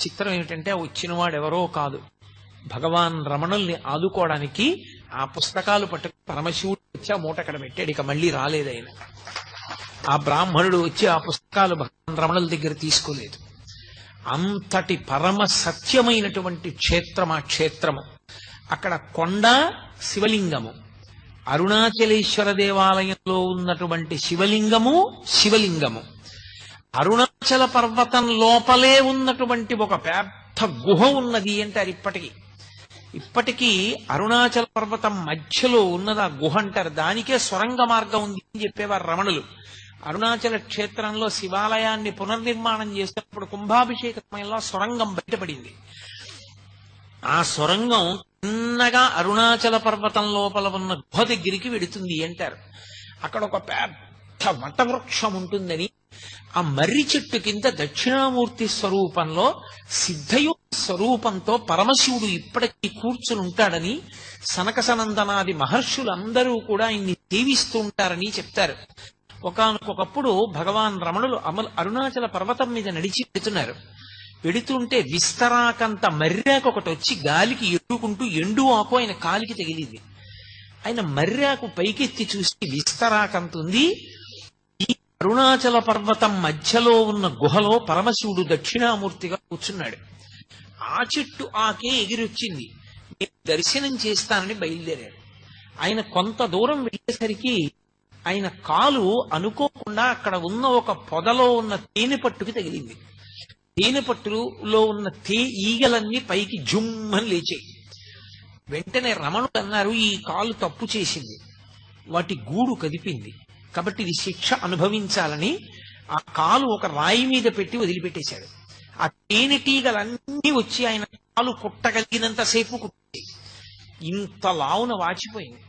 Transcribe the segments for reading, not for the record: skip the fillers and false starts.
చిత్రం ఏమిటంటే వచ్చిన వాడెవరో కాదు, భగవాన్ రమణుల్ని ఆదుకోవడానికి ఆ పుస్తకాలు పట్టుకు పరమశివుడు వచ్చి ఆ మూట అక్కడ పెట్టాడు. ఇక మళ్ళీ రాలేదైన. ఆ బ్రాహ్మణుడు వచ్చి ఆ పుస్తకాలు భగవాన్ రమణుల దగ్గర తీసుకోలేదు. అంతటి పరమ సత్యమైనటువంటి క్షేత్రం ఆ క్షేత్రము. అక్కడ కొండ, శివలింగము. అరుణాచలేశ్వర దేవాలయంలో ఉన్నటువంటి శివలింగము అరుణాచల పర్వతం లోపలే ఉన్నటువంటి ఒక పెద్ద గుహ ఉన్నది అంటారు. ఇప్పటికీ అరుణాచల పర్వతం మధ్యలో ఉన్నది ఆ గుహ అంటారు. దానికే సొరంగ మార్గం ఉంది అని చెప్పేవారు రమణులు. అరుణాచల క్షేత్రంలో శివాలయాన్ని పునర్నిర్మాణం చేసినప్పుడు కుంభాభిషేక సమయంలో సొరంగం బయటపడింది. ఆ సొరంగం చిన్నగా అరుణాచల పర్వతం లోపల ఉన్న గుహ దగ్గరికి వెడుతుంది అంటారు. అక్కడ ఒక పెద్ద వటవృక్షం ఉంటుందని, ఆ మర్రి చెట్టు కింద దక్షిణామూర్తి స్వరూపంలో సిద్ధయోగ స్వరూపంతో పరమశివుడు ఇప్పటికీ కూర్చుని ఉంటాడని, సనక సనందనాది మహర్షులందరూ కూడా ఆయన్ని సేవిస్తూ ఉంటారని చెప్తారు. ఒకానొకప్పుడు భగవాన్ రమణులు అరుణాచల పర్వతం మీద నడిచి వెడుతుంటే విస్తరాకంత మర్రాకు ఒకటి వచ్చి గాలికి ఎడుకుంటూ ఎండు ఆకు ఆయన కాలికి తగిలింది. ఆయన మర్రాకు పైకెత్తి చూసి విస్తరాకంత ఉంది. ఈ అరుణాచల పర్వతం మధ్యలో ఉన్న గుహలో పరమశివుడు దక్షిణామూర్తిగా కూర్చున్నాడు. ఆ చెట్టు ఆకే ఎగిరొచ్చింది. నేను దర్శనం చేస్తానని బయలుదేరాడు. ఆయన కొంత దూరం వెళ్ళేసరికి ఆయన కాలు అనుకోకుండా అక్కడ ఉన్న ఒక పొదలో ఉన్న తేనె పట్టుకి తగిలింది. తేనె పట్టులో ఉన్న ఈగలన్నీ పైకి జుమ్మని లేచాయి. వెంటనే రమణుడు అన్నారు, ఈ కాలు తప్పు చేసింది, వాటి గూడు కదిపింది, కాబట్టి ఇది శిక్ష అనుభవించాలని ఆ కాలు ఒక రాయి మీద పెట్టి వదిలిపెట్టేశాడు. ఆ తేనెటీగలన్నీ వచ్చి ఆయన కాలు కుట్టగలిగినంతసేపు కుట్టాయి. ఇంత లావున వాచిపోయింది.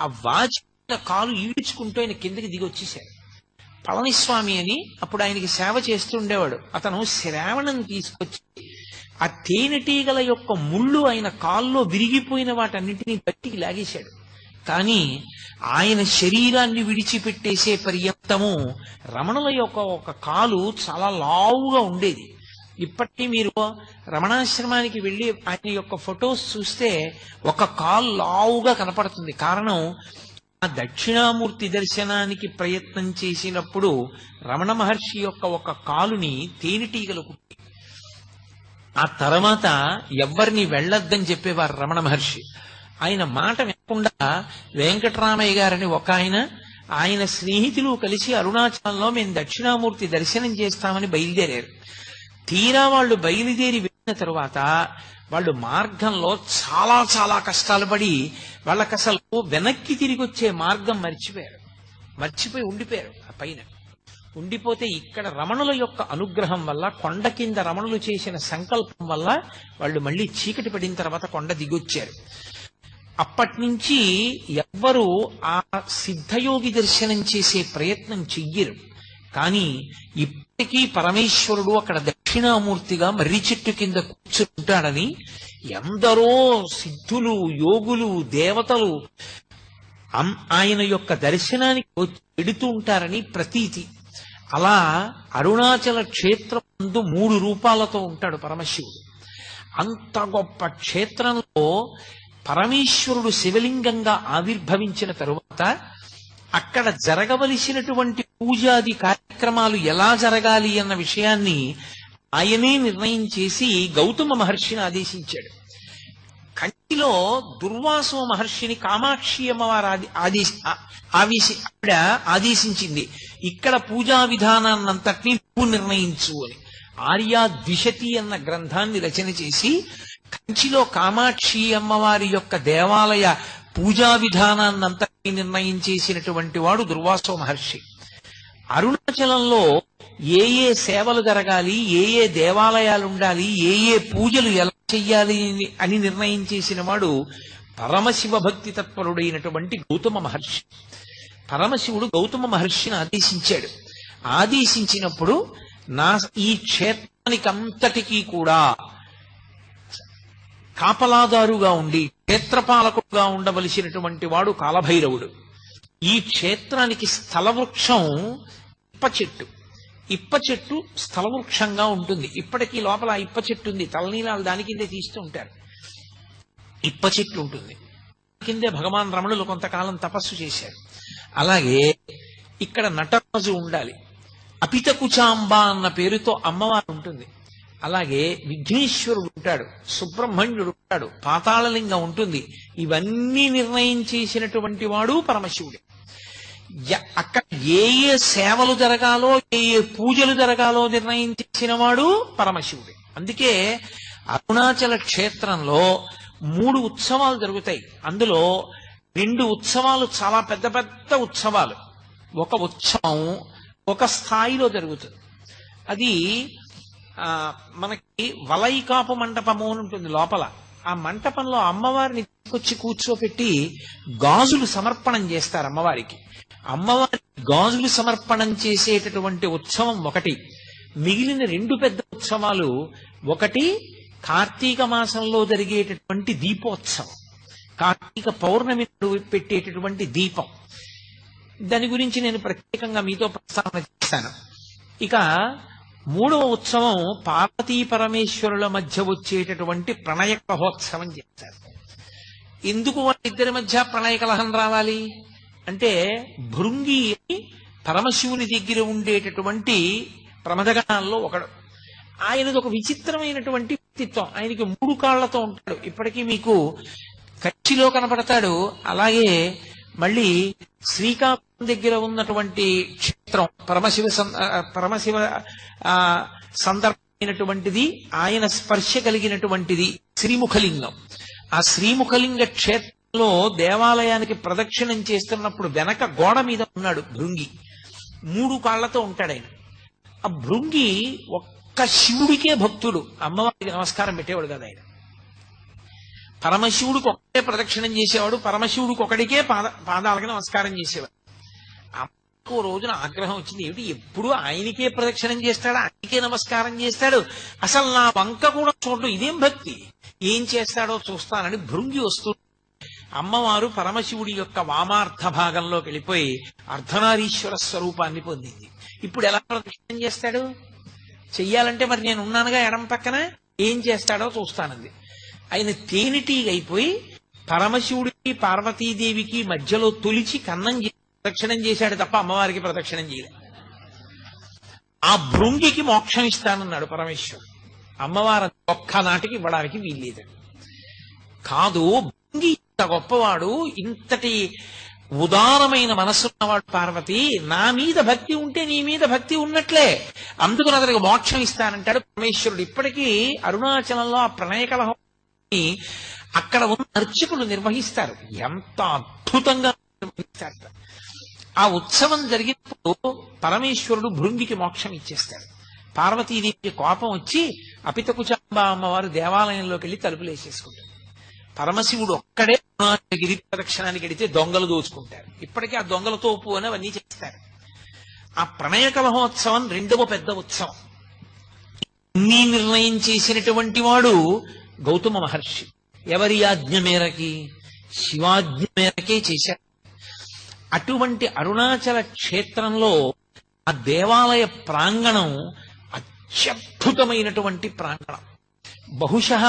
ఆ వాచిపోయిన కాలు ఈడ్చుకుంటూ ఆయన కిందకి దిగి వచ్చేశాడు. పళనిస్వామి అని అప్పుడు ఆయనకి సేవ చేస్తూ ఉండేవాడు. అతను శ్రావణం తీసుకొచ్చి ఆ తేనెటీగల యొక్క ముళ్ళు ఆయన కాల్లో విరిగిపోయిన వాటన్నింటినీ బట్టికి లాగేశాడు. కానీ ఆయన శరీరాన్ని విడిచిపెట్టేసే పర్యంతము రమణుల యొక్క ఒక కాలు చాలా లావుగా ఉండేది. ఇప్పటికీ మీరు రమణాశ్రమానికి వెళ్ళి ఆయన యొక్క ఫొటోస్ చూస్తే ఒక కాలు లావుగా కనపడుతుంది. కారణం, ఆ దక్షిణామూర్తి దర్శనానికి ప్రయత్నం చేసినప్పుడు రమణ మహర్షి యొక్క ఒక కాలుని తేనెటీగలు కుట్టి, ఆ తర్వాత ఎవ్వరిని వెళ్ళొద్దని చెప్పేవారు రమణ మహర్షి. ఆయన మాట వినకుండా వెంకటరామయ్య గారని ఒక ఆయన స్నేహితులు కలిసి అరుణాచలంలో మేము దక్షిణామూర్తి దర్శనం చేస్తామని బయలుదేరారు. తీరా వాళ్ళు బయలుదేరి వెళ్ళిన తరువాత వాళ్ళు మార్గంలో చాలా చాలా కష్టాలు పడి వాళ్ళకి అసలు వెనక్కి తిరిగి వచ్చే మార్గం మర్చిపోయి ఉండిపోయారు. ఆ పైన ఉండిపోతే ఇక్కడ రమణుల యొక్క అనుగ్రహం వల్ల, కొండ కింద రమణులు చేసిన సంకల్పం వల్ల వాళ్ళు మళ్ళీ చీకటి పడిన తర్వాత కొండ దిగొచ్చారు. అప్పటి నుంచి ఎవ్వరూ ఆ సిద్ధయోగి దర్శనం చేసే ప్రయత్నం చెయ్యరు. కానీ ఇప్పటికీ పరమేశ్వరుడు అక్కడ దక్షిణామూర్తిగా మర్రి చెట్టు కింద కూర్చుంటాడని ఎందరో సిద్ధులు, యోగులు, దేవతలు ఆయన యొక్క దర్శనానికి వెడుతూ ఉంటారని ప్రతీతి. అలా అరుణాచల క్షేత్రం ముందు 3 రూపాలతో ఉంటాడు పరమశివుడు. అంత గొప్ప క్షేత్రంలో పరమేశ్వరుడు శివలింగంగా ఆవిర్భవించిన తరువాత అక్కడ జరగవలసినటువంటి పూజాది కార్యక్రమాలు ఎలా జరగాలి అన్న విషయాన్ని ఆయనే నిర్ణయం చేసి గౌతమ మహర్షిని ఆదేశించాడు. కంచిలో దుర్వాసో మహర్షిని కామాక్షి అమ్మవారు ఆవిడ ఆదేశించింది, ఇక్కడ పూజా విధానాన్నంతటినీ నువ్వు నిర్ణయించు అని. ఆర్యా ద్విషతి అన్న గ్రంథాన్ని రచన చేసి కంచిలో కామాక్షి అమ్మవారి యొక్క దేవాలయ పూజా విధానాన్నంతటినీ నిర్ణయం చేసినటువంటి వాడు దుర్వాసో మహర్షి. అరుణాచలంలో ఏ ఏ సేవలు జరగాలి, ఏ ఏ దేవాలయాలు ఉండాలి, ఏ ఏ పూజలు ఎలా చెయ్యాలి అని నిర్ణయం చేసిన వాడు పరమశివ భక్తి తత్పరుడైనటువంటి గౌతమ మహర్షి. పరమశివుడు గౌతమ మహర్షిని ఆదేశించాడు. ఆదేశించినప్పుడు ఈ క్షేత్రానికి అంతటికీ కూడా కాపలాదారుగా ఉండి క్షేత్రపాలకుడుగా ఉండవలసినటువంటి వాడు కాలభైరవుడు. ఈ క్షేత్రానికి స్థల వృక్షం ఇప్ప చెట్టు. ఇప్ప చెట్టు స్థలవృక్షంగా ఉంటుంది. ఇప్పటికీ లోపల ఆ ఇప్ప చెట్టు ఉంది. తలనీలాలు దాని కిందే తీస్తూ ఉంటారు. ఇప్ప చెట్టు ఉంటుంది. కిందే భగవాన్ రమణులు కొంతకాలం తపస్సు చేశారు. అలాగే ఇక్కడ నటరాజు ఉండాలి. అపితకుచాంబ అన్న పేరుతో అమ్మవారు ఉంటుంది. అలాగే విఘ్నేశ్వరుడు ఉంటాడు, సుబ్రహ్మణ్యుడు ఉంటాడు, పాతాళలింగం ఉంటుంది. ఇవన్నీ నిర్ణయం చేసినటువంటి వాడు పరమశివుడే. అక్కడ ఏ ఏ సేవలు జరగాలో, ఏ ఏ పూజలు జరగాలో నిర్ణయం చేసిన వాడు పరమశివుడే. అందుకే అరుణాచల క్షేత్రంలో 3 ఉత్సవాలు జరుగుతాయి. అందులో 2 ఉత్సవాలు చాలా పెద్ద పెద్ద ఉత్సవాలు. ఒక ఉత్సవం ఒక స్థాయిలో జరుగుతుంది. అది మనకి వలైకాపు మంటపము అని ఉంటుంది లోపల. ఆ మంటపంలో అమ్మవారిని తీసుకొచ్చి కూర్చోపెట్టి గాజులు సమర్పణం చేస్తారు అమ్మవారికి. అమ్మవారికి గాజులు సమర్పణం చేసేటటువంటి ఉత్సవం ఒకటి. మిగిలిన 2 పెద్ద ఉత్సవాలు, ఒకటి కార్తీక మాసంలో జరిగేటటువంటి దీపోత్సవం, కార్తీక పౌర్ణమి పెట్టేటటువంటి దీపం. దాని గురించి నేను ప్రత్యేకంగా మీతో ప్రస్తావన చేశాను. ఇక 3వ ఉత్సవం పార్వతీ పరమేశ్వరుల మధ్య వచ్చేటటువంటి ప్రణయ కలహోత్సవం చేస్తారు. ఎందుకు వాళ్ళిద్దరి మధ్య ప్రణయ కలహం రావాలి అంటే, భృంగి పరమశివుని దగ్గర ఉండేటటువంటి ప్రమదగణాల్లో ఒకడు. ఆయనది ఒక విచిత్రమైనటువంటి వ్యక్తిత్వం. ఆయనకి 3 కాళ్లతో ఉంటాడు. ఇప్పటికీ మీకు కచ్చిలో కనపడతాడు. అలాగే మళ్ళీ శ్రీకాకుళం దగ్గర ఉన్నటువంటి క్షేత్రం పరమశివ సందర్భమైనటువంటిది, ఆయన స్పర్శ కలిగినటువంటిది శ్రీముఖలింగం. ఆ శ్రీముఖలింగ క్షేత్రంలో దేవాలయానికి ప్రదక్షిణం చేస్తున్నప్పుడు వెనక గోడ మీద ఉన్నాడు భృంగి. 3 కాళ్లతో ఉంటాడు ఆయన. ఆ భృంగి ఒక్క శివుడికే భక్తుడు, అమ్మవారికి నమస్కారం పెట్టేవాడు కదా ఆయన. పరమశివుడికి ఒక్కటే ప్రదక్షిణం చేసేవాడు, పరమశివుడికి ఒకడికే పాదాలకు నమస్కారం చేసేవాడు. అమ్మకు రోజున ఆగ్రహం వచ్చింది, ఏమిటి ఎప్పుడు ఆయనకే ప్రదక్షిణం చేస్తాడు, ఆయనకే నమస్కారం చేస్తాడు, అసలు నా వంక కూడా చూడడం ఇదేం భక్తి, ఏం చేస్తాడో చూస్తానని భృంగి వస్తుంది. అమ్మవారు పరమశివుడి యొక్క వామార్థ భాగంలోకి వెళ్ళిపోయి అర్ధనారీశ్వర స్వరూపాన్ని పొందింది. ఇప్పుడు ఎలా ప్రదక్షిణం చేస్తాడు? చెయ్యాలంటే మరి నేను ఉన్నానుగా ఎడం పక్కన, ఏం చేస్తాడో చూస్తానంది. ఆయన తేనెటీగ అయిపోయి పరమశివుడికి పార్వతీదేవికి మధ్యలో తొలిచి కన్నం ప్రదక్షిణం చేశాడు తప్ప అమ్మవారికి ప్రదక్షిణం చేయలేదు. ఆ భృంగికి మోక్షం ఇస్తానన్నాడు పరమేశ్వరుడు. అమ్మవారు ఒక్కనాటికి ఇవ్వడానికి వీల్లేదు. కాదు, భృంగి ఇంత గొప్పవాడు, ఇంతటి ఉదారమైన మనస్సున్నవాడు పార్వతి, నా మీద భక్తి ఉంటే నీ మీద భక్తి ఉన్నట్లే, అందుకని అతనికి మోక్షం ఇస్తానంటాడు పరమేశ్వరుడు. ఇప్పటికీ అరుణాచలంలో ఆ ప్రణయ కలహం అక్కడ ఉన్న అర్చకులు నిర్వహిస్తారు. ఎంత అద్భుతంగా నిర్వహిస్తారు. ఆ ఉత్సవం జరిగినప్పుడు పరమేశ్వరుడు భృంగికి మోక్షం ఇచ్చేస్తాడు. పార్వతీదేవికి కోపం వచ్చి అపితకుచాంబ అమ్మవారు దేవాలయంలోకి వెళ్ళి తలుపులు వేసేసుకుంటారు. పరమశివుడు ఒక్కడే గిరి ప్రదక్షిణానికి వెళితే దొంగలు దోచుకుంటారు. ఇప్పటికీ ఆ దొంగలతో ఉప్పు అని అవన్నీ చేస్తారు. ఆ ప్రణయ కలహోత్సవం 2వ పెద్ద ఉత్సవం. అన్నీ నిర్ణయం చేసినటువంటి వాడు గౌతమ మహర్షి. ఎవరి ఆజ్ఞ మేరకి? శివాజ్ఞ మేరకే చేశారు. అటువంటి అరుణాచల క్షేత్రంలో ఆ దేవాలయ ప్రాంగణం అత్యద్భుతమైనటువంటి ప్రాంగణం. బహుశః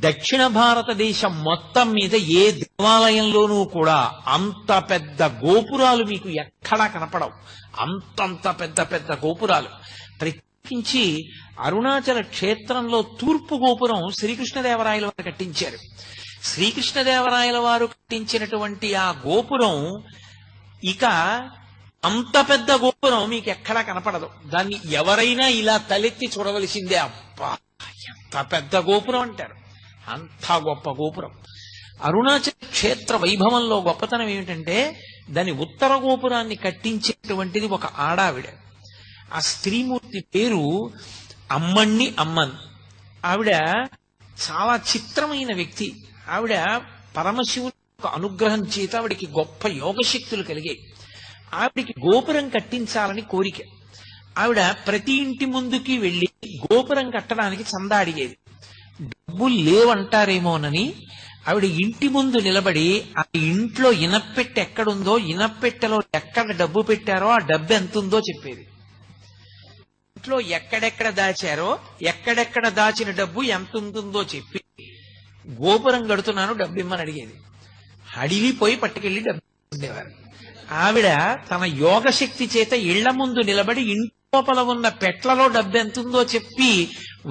దక్షిణ భారతదేశం మొత్తం మీద ఏ దేవాలయంలోనూ కూడా అంత పెద్ద గోపురాలు మీకు ఎక్కడా కనపడవు. అంతంత పెద్ద పెద్ద గోపురాలు. ప్రత్యేకించి అరుణాచల క్షేత్రంలో తూర్పు గోపురం శ్రీకృష్ణదేవరాయల వారు కట్టించారు. శ్రీకృష్ణదేవరాయల వారు కట్టించినటువంటి ఆ గోపురం ఇక అంత పెద్ద గోపురం మీకు ఎక్కడా కనపడదు. దాన్ని ఎవరైనా ఇలా తలెత్తి చూడవలసిందే. అబ్బా ఎంత పెద్ద గోపురం అంటారు. అంత గొప్ప గోపురం. అరుణాచల క్షేత్ర వైభవంలో గొప్పతనం ఏమిటంటే, దాని ఉత్తర గోపురాన్ని కట్టించేటువంటిది ఒక ఆడావిడ. ఆ స్త్రీమూర్తి పేరు అమ్మణ్ణి అమ్మన్. ఆవిడ చాలా చిత్రమైన వ్యక్తి. ఆవిడ పరమశివుని అనుగ్రహం చేత ఆవిడికి గొప్ప యోగశక్తులు కలిగాయి. ఆవిడికి గోపురం కట్టించాలని కోరిక. ఆవిడ ప్రతి ఇంటి ముందుకి వెళ్లి గోపురం కట్టడానికి చందా అడిగేది. డబ్బులు లేవంటారేమోనని ఆవిడ ఇంటి ముందు నిలబడి ఆ ఇంట్లో ఇనప్పెట్టె ఎక్కడుందో, ఇనప్పెట్టెలో ఎక్కడ డబ్బు పెట్టారో ఆ డబ్బు ఎంత ఉందో చెప్పేది. ఇంట్లో ఎక్కడెక్కడ దాచారో ఎక్కడెక్కడ దాచిన డబ్బు ఎంత ఉంటుందో చెప్పి గోపురం కడుతున్నాను డబ్బు ఇమ్మని అడిగేది. అడిగిపోయి పట్టుకెళ్లి డబ్బు ఉండేవారు. ఆవిడ తన యోగ శక్తి చేత ఇళ్ల ముందు నిలబడి ఇంట్లోపల ఉన్న పెట్లలో డబ్బు ఎంతుందో చెప్పి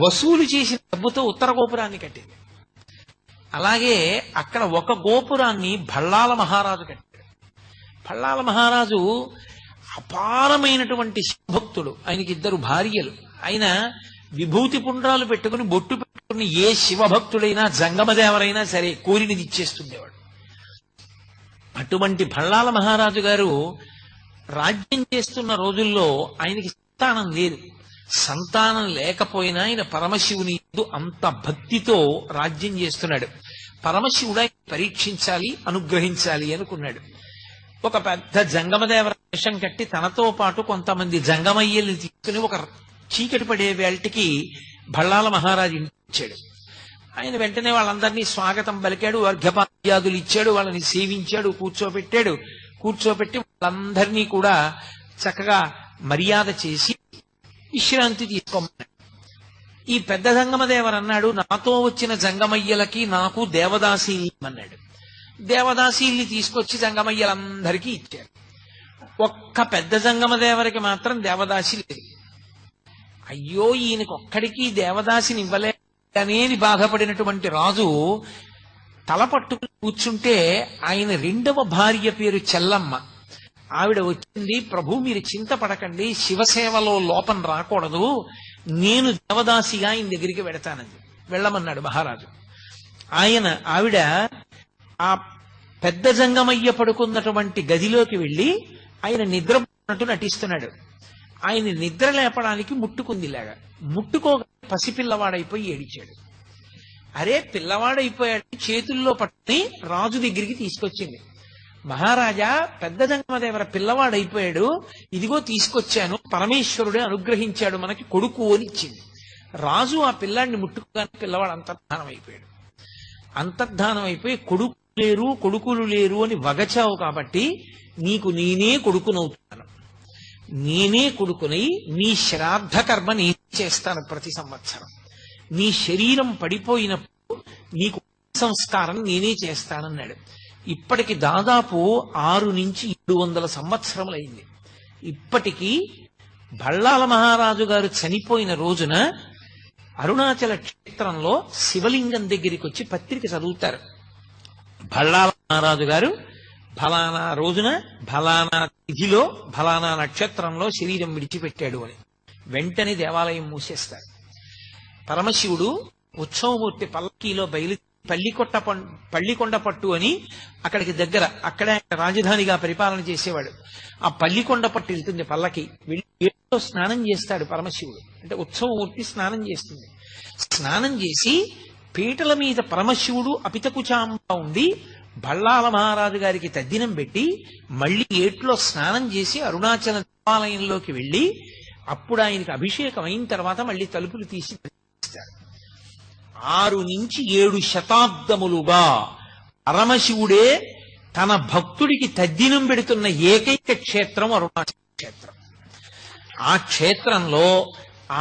వసూలు చేసిన డబ్బుతో ఉత్తర గోపురాన్ని కట్టింది. అలాగే అక్కడ ఒక గోపురాన్ని భళ్ళాల మహారాజు కట్టాడు. భళ్ళాల మహారాజు అపారమైనటువంటి శివభక్తుడు. ఆయనకి 2 భార్యలు. ఆయన విభూతి పుండ్రాలు పెట్టుకుని బొట్టు పెట్టుకుని ఏ శివభక్తుడైనా జంగమదేవరైనా సరే కోరినది ఇచ్చేస్తుండేవాడు. అటువంటి భళ్ళాల మహారాజు గారు రాజ్యం చేస్తున్న రోజుల్లో ఆయనకి సంతానం లేదు. సంతానం లేకపోయినా ఆయన పరమశివుని యందు అంత భక్తితో రాజ్యం చేస్తున్నాడు. పరమశివుడు ఆయన పరీక్షించాలి, అనుగ్రహించాలి అనుకున్నాడు. ఒక పెద్ద జంగమదేవర వేషం కట్టి తనతో పాటు కొంతమంది జంగమయ్యల్ని తీసుకుని ఒక చీకటి పడే వేళటికి భళ్ళాల మహారాజు ఇంటికి వచ్చాడు. ఆయన వెంటనే వాళ్ళందరినీ స్వాగతం పలికాడు, అర్ఘ్యపాద్యాదులు ఇచ్చాడు, వాళ్ళని సేవించాడు, కూర్చోపెట్టి వాళ్ళందరినీ కూడా చక్కగా మర్యాద చేసి విశ్రాంతి తీసుకోమన్నాడు. ఈ పెద్ద జంగమదేవరు అన్నాడు, నాతో వచ్చిన జంగమయ్యలకి నాకు దేవదాసీల్ని అన్నాడు. దేవదాసీల్ని తీసుకొచ్చి జంగమయ్యలందరికీ ఇచ్చారు. ఒక్క పెద్ద జంగమదేవరికి మాత్రం దేవదాసి లేదు. అయ్యో ఈయనకి ఒక్కడికి దేవదాసిని ఇవ్వలేదనేది బాధపడినటువంటి రాజు తల పట్టుకుని కూర్చుంటే ఆయన 2వ భార్య పేరు చెల్లమ్మ. ఆవిడ వచ్చింది, ప్రభు మీరు చింతపడకండి, శివసేవలో లోపం రాకూడదు, నేను దేవదాసిగా ఆయన దగ్గరికి వెడతానని వెళ్ళమన్నాడు మహారాజు. ఆవిడ ఆ పెద్ద జంగమయ్య పడుకున్నటువంటి గదిలోకి వెళ్లి ఆయన నిద్రపోతున్నట్టు నటిస్తున్నాడు. ఆయన నిద్ర లేపడానికి ముట్టుకుందిలాగా, ముట్టుకోగా పసిపిల్లవాడైపోయి ఏడిచాడు. అరే పిల్లవాడైపోయాడు, చేతుల్లో పట్టుని రాజు దగ్గరికి తీసుకొచ్చింది. మహారాజా పెద్ద జంగమదేవర పిల్లవాడైపోయాడు, ఇదిగో తీసుకొచ్చాను, పరమేశ్వరుడే అనుగ్రహించాడు మనకి కొడుకు అని ఇచ్చింది. రాజు ఆ పిల్లాడిని ముట్టుకోగానే పిల్లవాడు అంతర్ధానం అయిపోయి కొడుకులు లేరు అని వగచావు కాబట్టి నీకు నేనే కొడుకునవుతున్నాను, నేనే కొడుకునై నీ శ్రాద్ధ కర్మ నేను చేస్తాను ప్రతి సంవత్సరం, నీ శరీరం పడిపోయినప్పుడు నీకు సంస్కారం నేనే చేస్తానన్నాడు. ఇప్పటికి దాదాపు 6 నుంచి 700 సంవత్సరములైంది. ఇప్పటికీ భళ్ళాల మహారాజు గారు చనిపోయిన రోజున అరుణాచల క్షేత్రంలో శివలింగం దగ్గరికి వచ్చి పత్రిక చదువుతారు. భళ్ళాల మహారాజు గారు ఫలానా రోజున ఫలానా తిథిలో ఫలానా నక్షత్రంలో శరీరం విడిచిపెట్టాడు అని. వెంటనే దేవాలయం మూసేస్తారు. పరమశివుడు ఉత్సవమూర్తి పల్లకీలో పల్లికొండ పట్టు అని అక్కడికి దగ్గర, అక్కడే రాజధానిగా పరిపాలన చేసేవాడు. ఆ పల్లికొండ పట్టు వెళ్తుంది పల్లకి, వెళ్ళి ఏట్లో స్నానం చేస్తాడు పరమశివుడు. అంటే ఉత్సవమూర్తి స్నానం చేస్తుంది. స్నానం చేసి పీటల మీద పరమశివుడు అపితకుచాంబ ఉండి భళ్ళాల మహారాజు గారికి తద్దినం పెట్టి మళ్లీ ఏట్లో స్నానం చేసి అరుణాచల దేవాలయంలోకి వెళ్లి అప్పుడు ఆయనకి అభిషేకం అయిన తర్వాత మళ్లీ తలుపులు తీసి 6 నుంచి 7 శతాబ్దములుగా పరమశివుడే తన భక్తుడికి తద్దినం పెడుతున్న ఏకైక క్షేత్రం అరుణాచల క్షేత్రం. ఆ క్షేత్రంలో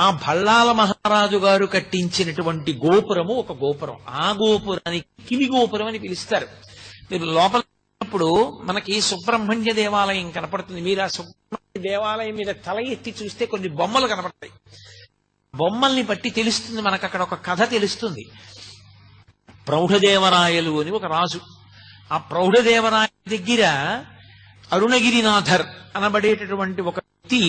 ఆ భళ్ళాల మహారాజు గారు కట్టించినటువంటి గోపురము ఒక గోపురం. ఆ గోపురానికి కిలి గోపురం అని పిలుస్తారు. మీరు లోపలప్పుడు మనకి సుబ్రహ్మణ్య దేవాలయం కనపడుతుంది. మీరు ఆ సుబ్రహ్మణ్య దేవాలయం మీద తల ఎత్తి చూస్తే కొన్ని బొమ్మలు కనపడతాయి. బొమ్మల్ని బట్టి తెలుస్తుంది మనకు, అక్కడ ఒక కథ తెలుస్తుంది. ప్రౌఢదేవరాయలు అని ఒక రాజు. ఆ ప్రౌఢదేవరాయ దగ్గర అరుణగిరినాథర్ అనబడేటటువంటి ఒక వ్యక్తి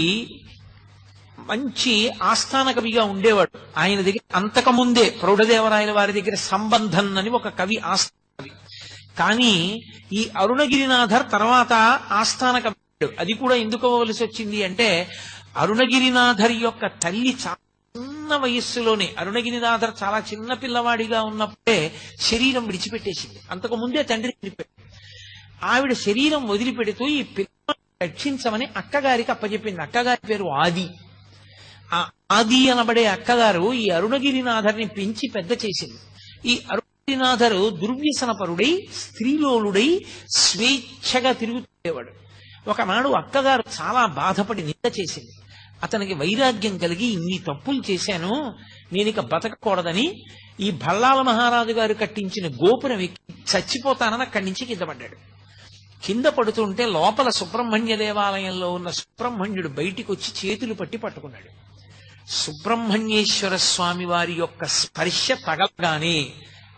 మంచి ఆస్థాన కవిగా ఉండేవాడు. ఆయన దగ్గర అంతకుముందే ప్రౌఢదేవరాయల వారి దగ్గర సంబంధం అని ఒక కవి ఆస్థాన కవి. కానీ ఈ అరుణగిరినాథర్ తర్వాత ఆస్థాన కవి. అది కూడా ఎందుకు అవ్వవలసి వచ్చింది అంటే అరుణగిరినాథర్ యొక్క తల్లి చిన్న వయస్సులోనే, అరుణగిరినాథర్ చాలా చిన్న పిల్లవాడిగా ఉన్నప్పుడే శరీరం విడిచిపెట్టేసింది. అంతకు ముందే తండ్రి చనిపోయాడు. ఆవిడ శరీరం వదిలిపెడుతూ ఈ పిల్లవాడిని రక్షించమని అక్కగారికి అప్పచెప్పింది. అక్కగారి పేరు ఆది. ఆ ఆది అనబడే అక్కగారు ఈ అరుణగిరినాథర్ని పెంచి పెద్ద చేసింది. ఈ అరుణగిరినాథరు దుర్వ్యసనపరుడై స్త్రీలోలుడై స్వేచ్ఛగా తిరుగుతుండేవాడు. ఒకనాడు అక్కగారు చాలా బాధపడి నింద చేసింది. అతనికి వైరాగ్యం కలిగి ఇన్ని తప్పులు చేశాను, నేను ఇక బతకకూడదని ఈ భల్లాల మహారాజు గారు కట్టించిన గోపురం ఎక్కి చచ్చిపోతానని అక్కడి నుంచి కింద పడ్డాడు. కింద పడుతుంటే లోపల సుబ్రహ్మణ్య దేవాలయంలో ఉన్న సుబ్రహ్మణ్యుడు బయటికి వచ్చి చేతులు పట్టుకున్నాడు. సుబ్రహ్మణ్యేశ్వర స్వామి వారి యొక్క స్పర్శ తగలగానే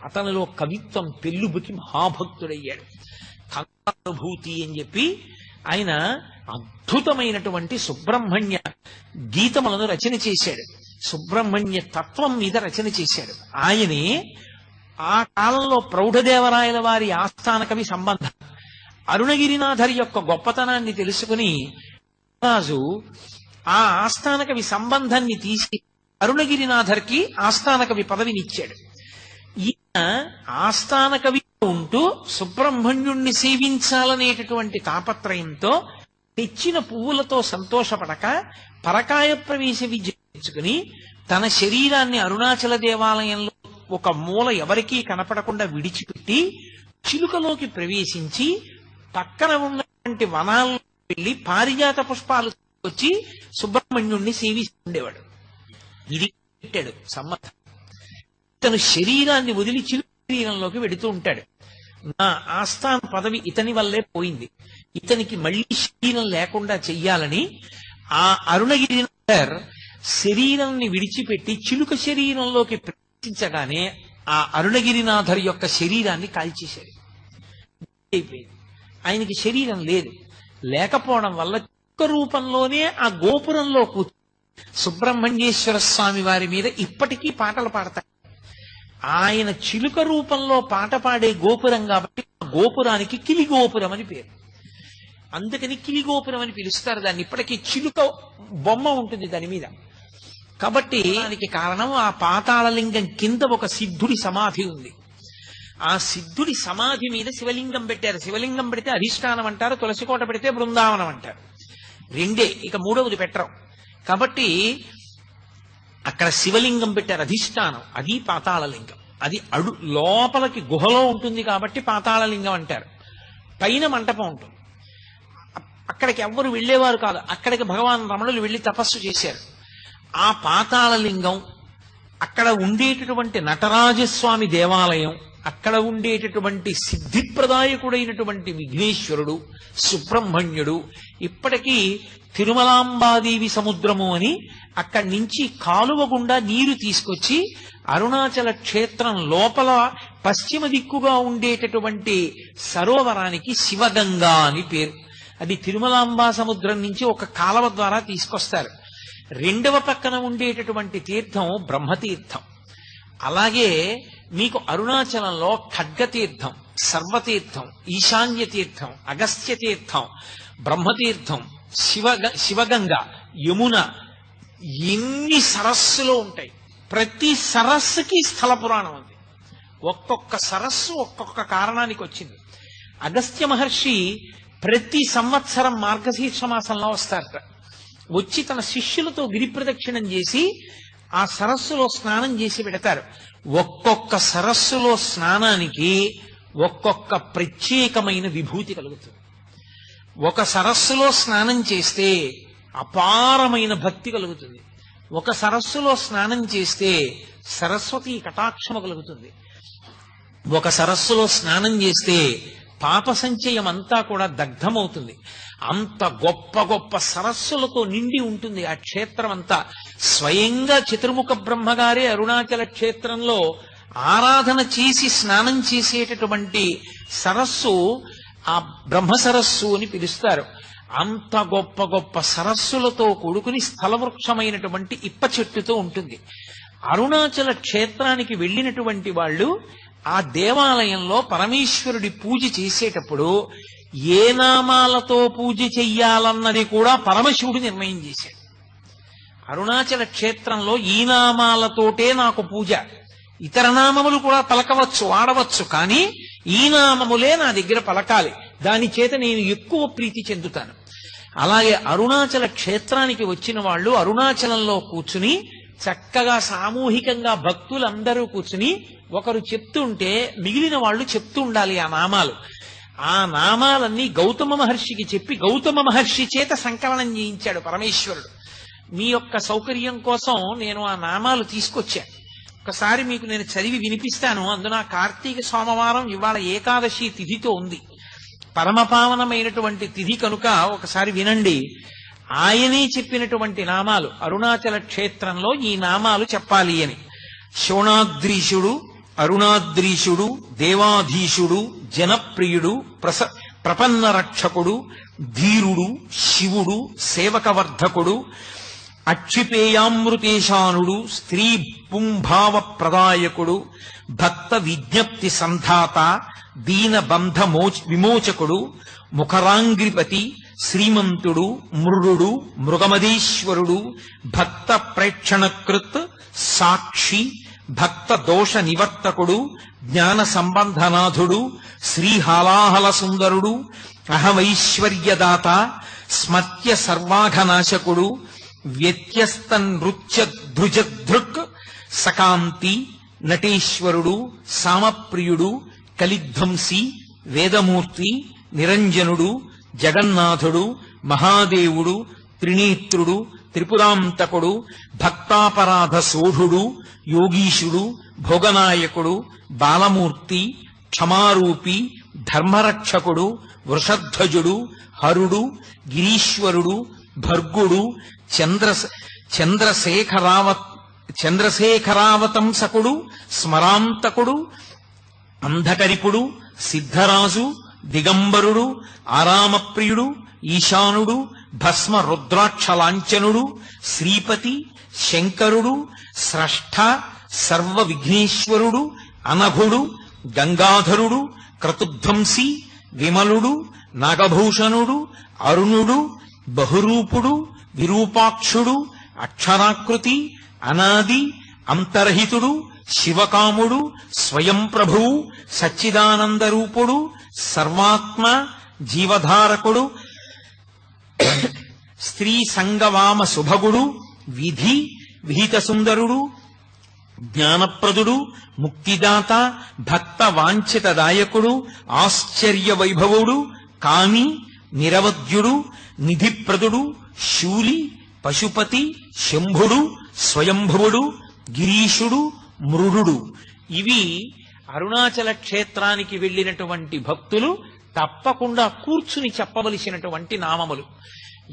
అతనిలో కవిత్వం పెళ్ళుబుకి మహాభక్తుడయ్యాడు. కథానుభూతి అని చెప్పి ఆయన అద్భుతమైనటువంటి సుబ్రహ్మణ్య గీతములను రచన చేశాడు. సుబ్రహ్మణ్య తత్వం మీద రచన చేశాడు. ఆయనే ఆ కాలంలో ప్రౌఢదేవరాయల వారి ఆస్థాన కవి సంబంధం. అరుణగిరినాథరి యొక్క గొప్పతనాన్ని తెలుసుకుని రాజు ఆ ఆస్థాన కవి సంబంధాన్ని తీసి అరుణగిరినాథర్కి ఆస్థాన కవి పదవినిచ్చాడు. ఈయన ఆస్థాన కవి ఉంటూ సుబ్రహ్మణ్యుణ్ణి సేవించాలనేటటువంటి తాపత్రయంతో తెచ్చిన పువ్వులతో సంతోషపడక పరకాయ ప్రవేశ విద్య తెచ్చుకుని తన శరీరాన్ని అరుణాచల దేవాలయంలో ఒక మూల ఎవరికీ కనపడకుండా విడిచిపెట్టి చిలుకలోకి ప్రవేశించి పక్కన ఉన్నటువంటి వనాల్లో వెళ్లి పారిజాత పుష్పాలు వచ్చి సుబ్రహ్మణ్యుణ్ణి సేవిస్తుండేవాడు. ఇది పెట్టాడు సమ్మతం. తను శరీరాన్ని వదిలి చిలుక శరీరంలోకి వెడుతూ ఉంటాడు. నా ఆస్థాన పదవి ఇతని వల్లే పోయింది, ఇతనికి మళ్లీ శరీరం లేకుండా చెయ్యాలని ఆ అరుణగిరినాథర్ శరీరాన్ని విడిచిపెట్టి చిలుక శరీరంలోకి ప్రవేశించగానే ఆ అరుణగిరినాథర్ యొక్క శరీరాన్ని కాల్చేశాడు. అయిపోయింది. ఆయనకి శరీరం లేదు. లేకపోవడం వల్ల చిలుక రూపంలోనే ఆ గోపురంలో కూర్చొని సుబ్రహ్మణ్యేశ్వర స్వామి వారి మీద ఇప్పటికీ పాటలు పాడతారు. ఆయన చిలుక రూపంలో పాట పాడే గోపురం కాబట్టి ఆ గోపురానికి కిలిగోపురం అని పేరు. అందుకని కిలిగోపురం అని పిలుస్తారు దాన్ని. ఇప్పటికీ చిలుక బొమ్మ ఉంటుంది దాని మీద. కాబట్టి దానికి కారణం ఆ పాతాళలింగం కింద ఒక సిద్ధుడి సమాధి ఉంది. ఆ సిద్ధుడి సమాధి మీద శివలింగం పెట్టారు. శివలింగం పెడితే అధిష్టానం అంటారు, తులసికోట పెడితే బృందావనం అంటారు. రెండే, ఇక మూడవది పెట్టరు. కాబట్టి అక్కడ శివలింగం పెట్టారు అధిష్టానం, అది పాతాళలింగం. అది లోపలికి గుహలో ఉంటుంది కాబట్టి పాతాళలింగం అంటారు. పైన మంటపం ఉంటుంది. అక్కడికి ఎవ్వరు వెళ్లేవారు కాదు. అక్కడికి భగవాన్ రమణులు వెళ్లి తపస్సు చేశారు. ఆ పాతాళలింగం, అక్కడ ఉండేటటువంటి నటరాజస్వామి దేవాలయం, అక్కడ ఉండేటటువంటి సిద్ధిప్రదాయకుడైనటువంటి విఘ్నేశ్వరుడు, సుబ్రహ్మణ్యుడు, ఇప్పటికీ తిరుమలాంబాదేవి సముద్రము అని అక్కడి నుంచి కాలువ గుండా నీరు తీసుకొచ్చి అరుణాచల క్షేత్రం లోపల పశ్చిమ దిక్కుగా ఉండేటటువంటి సరోవరానికి శివగంగా అని పేరు. అది తిరుమలాంబా సముద్రం నుంచి ఒక కాలువ ద్వారా తీసుకొస్తారు. రెండవ పక్కన ఉండేటటువంటి తీర్థం బ్రహ్మతీర్థం. అలాగే మీకు అరుణాచలంలో ఖడ్గతీర్థం, సర్వతీర్థం, ఈశాన్య తీర్థం, అగస్త్య తీర్థం, బ్రహ్మతీర్థం, శివగంగ, యమున, ఎన్ని సరస్సులు ఉంటాయి. ప్రతి సరస్సుకి స్థల పురాణం ఉంది. ఒక్కొక్క సరస్సు ఒక్కొక్క కారణానికి వచ్చింది. అగస్త్య మహర్షి ప్రతి సంవత్సరం మార్గశీర్ష మాసంలో వస్తారట. వచ్చి తన శిష్యులతో గిరి ప్రదక్షిణం చేసి ఆ సరస్సులో స్నానం చేసి పెడతారు. ఒక్కొక్క సరస్సులో స్నానానికి ఒక్కొక్క ప్రత్యేకమైన విభూతి కలుగుతుంది. ఒక సరస్సులో స్నానం చేస్తే అపారమైన భక్తి కలుగుతుంది. ఒక సరస్సులో స్నానం చేస్తే సరస్వతి కటాక్షము కలుగుతుంది. ఒక సరస్సులో స్నానం చేస్తే పాప సంచయం అంతా కూడా దగ్ధమవుతుంది. అంత గొప్ప గొప్ప సరస్సులతో నిండి ఉంటుంది ఆ క్షేత్రం అంతా. స్వయంగా చతుర్ముఖ బ్రహ్మగారే అరుణాచల క్షేత్రంలో ఆరాధన చేసి స్నానం చేసేటటువంటి సరస్సు ఆ బ్రహ్మ సరస్సు అని పిలుస్తారు. అంత గొప్ప గొప్ప సరస్సులతో కూడుకుని స్థలవృక్షమైనటువంటి ఇప్ప చెట్టుతో ఉంటుంది. అరుణాచల క్షేత్రానికి వెళ్ళినటువంటి వాళ్ళు ఆ దేవాలయంలో పరమేశ్వరుడి పూజ చేసేటప్పుడు ఏ నామాలతో పూజ చెయ్యాలన్నది కూడా పరమశివుడు నిర్ణయం చేశాడు. అరుణాచల క్షేత్రంలో ఈ నామాలతోటే నాకు పూజ, ఇతర నామములు కూడా పలకవచ్చు, వాడవచ్చు, కానీ ఈ నామములే నా దగ్గర పలకాలి, దాని చేత నేను ఎక్కువ ప్రీతి చెందుతాను. అలాగే అరుణాచల క్షేత్రానికి వచ్చిన వాళ్ళు అరుణాచలంలో కూర్చుని చక్కగా సామూహికంగా భక్తులందరూ కూర్చుని ఒకరు చెప్తుంటే మిగిలిన వాళ్ళు చెప్తూ ఉండాలి ఆ నామాలు. ఆ నామాలన్నీ గౌతమ మహర్షికి చెప్పి గౌతమ మహర్షి చేత సంకలనం చేయించాడు పరమేశ్వరుడు. మీ యొక్క సౌకర్యం కోసం నేను ఆ నామాలు తీసుకొచ్చా. ఒకసారి మీకు నేను చదివి వినిపిస్తాను. అందున కార్తీక సోమవారం ఇవాళ ఏకాదశి తిథితో ఉంది. పరమపావనమైనటువంటి తిథి కనుక ఒకసారి వినండి. ఆయనే చెప్పినటువంటి నామాలు. అరుణాచల క్షేత్రంలో ఈ నామాలు చెప్పాలి అని. శోణాద్రీశుడు, అరుణాద్రీశుడు, దేవాధీశుడు, జనప్రియుడు, ప్రపన్న రక్షకుడు, ధీరుడు, శివుడు, సేవకవర్ధకుడు, అక్షిపేయామృతేశానుడు, స్త్రీ పుంభావ ప్రదాయకుడు, భక్త విజ్ఞప్తి సంధాత, దీనబంధ విమోచకుడు, ముఖరాంగ్రిపతి, శ్రీమంతుడు, మృడు, మృగమదీశ్వరుడు, భక్త ప్రేక్షణకృత్, సాక్షి, భక్త దోష నివర్తకుడు, జ్ఞాన సంబంధనాథుడు, శ్రీహాలాహల సుందరుడు, అహమైశ్వర్యదాత, స్మత్య సర్వాఘనాశకుడు, వ్యత్యస్త నృత్య ధృజధృక్, సకాంతి, నటేశ్వరుడు, సామప్రియుడు, కలిధ్వంసి, వేదమూర్తి, నిరంజనుడు, జగన్నాథుడు, మహాదేవుడు, త్రినేత్రుడు, త్రిపురాంతకుడు, భక్తాపరాధ సోఢుడు, యోగీశుడు, భోగనాయకుడు, బాలమూర్తి, క్షమారూపి, ధర్మరక్షకుడు, వృషధ్వజుడు, హరుడు, గిరీశ్వరుడు, భర్గుడు, చంద్రశేఖరావతంసకుడు, స్మరాంతకుడు, అంధకరిపుడు, సిద్ధరాజు, దిగంబరుడు, ఆరామప్రియుడు, ఈశానుడు, భస్మ రుద్రాక్షలాంఛనుడు, శ్రీపతి, శంకరుడు, స్రష్ట, సర్వ విఘ్నేశ్వరుడు, అనఘుడు, గంగాధరుడు, క్రతుధ్వంసి, విమలుడు, నాగభూషణుడు, అరుణుడు, బహురూపుడు, విరూపాక్షుడు, అక్షరాకృతి, అనాది, అంతర్హితుడు, శివకాముడు, స్వయం ప్రభువు, సచ్చిదానందరూపుడు, సర్వాత్మ, జీవధారకుడు, స్త్రీ సంగవామ శుభగుడు, విధి విహిత సుందరుడు, జ్ఞానప్రదుడు, ముక్తిదాత, భక్త వాంఛితదాయకుడు, ఆశ్చర్య వైభవుడు, కామి, నిరవధ్యుడు, నిధిప్రదుడు, శూలి, పశుపతి, శంభుడు, స్వయంభువుడు, గిరీశుడు, మృడు. ఇవి అరుణాచల క్షేత్రానికి వెళ్ళినటువంటి భక్తులు తప్పకుండా కూర్చుని చెప్పవలసినటువంటి నామములు.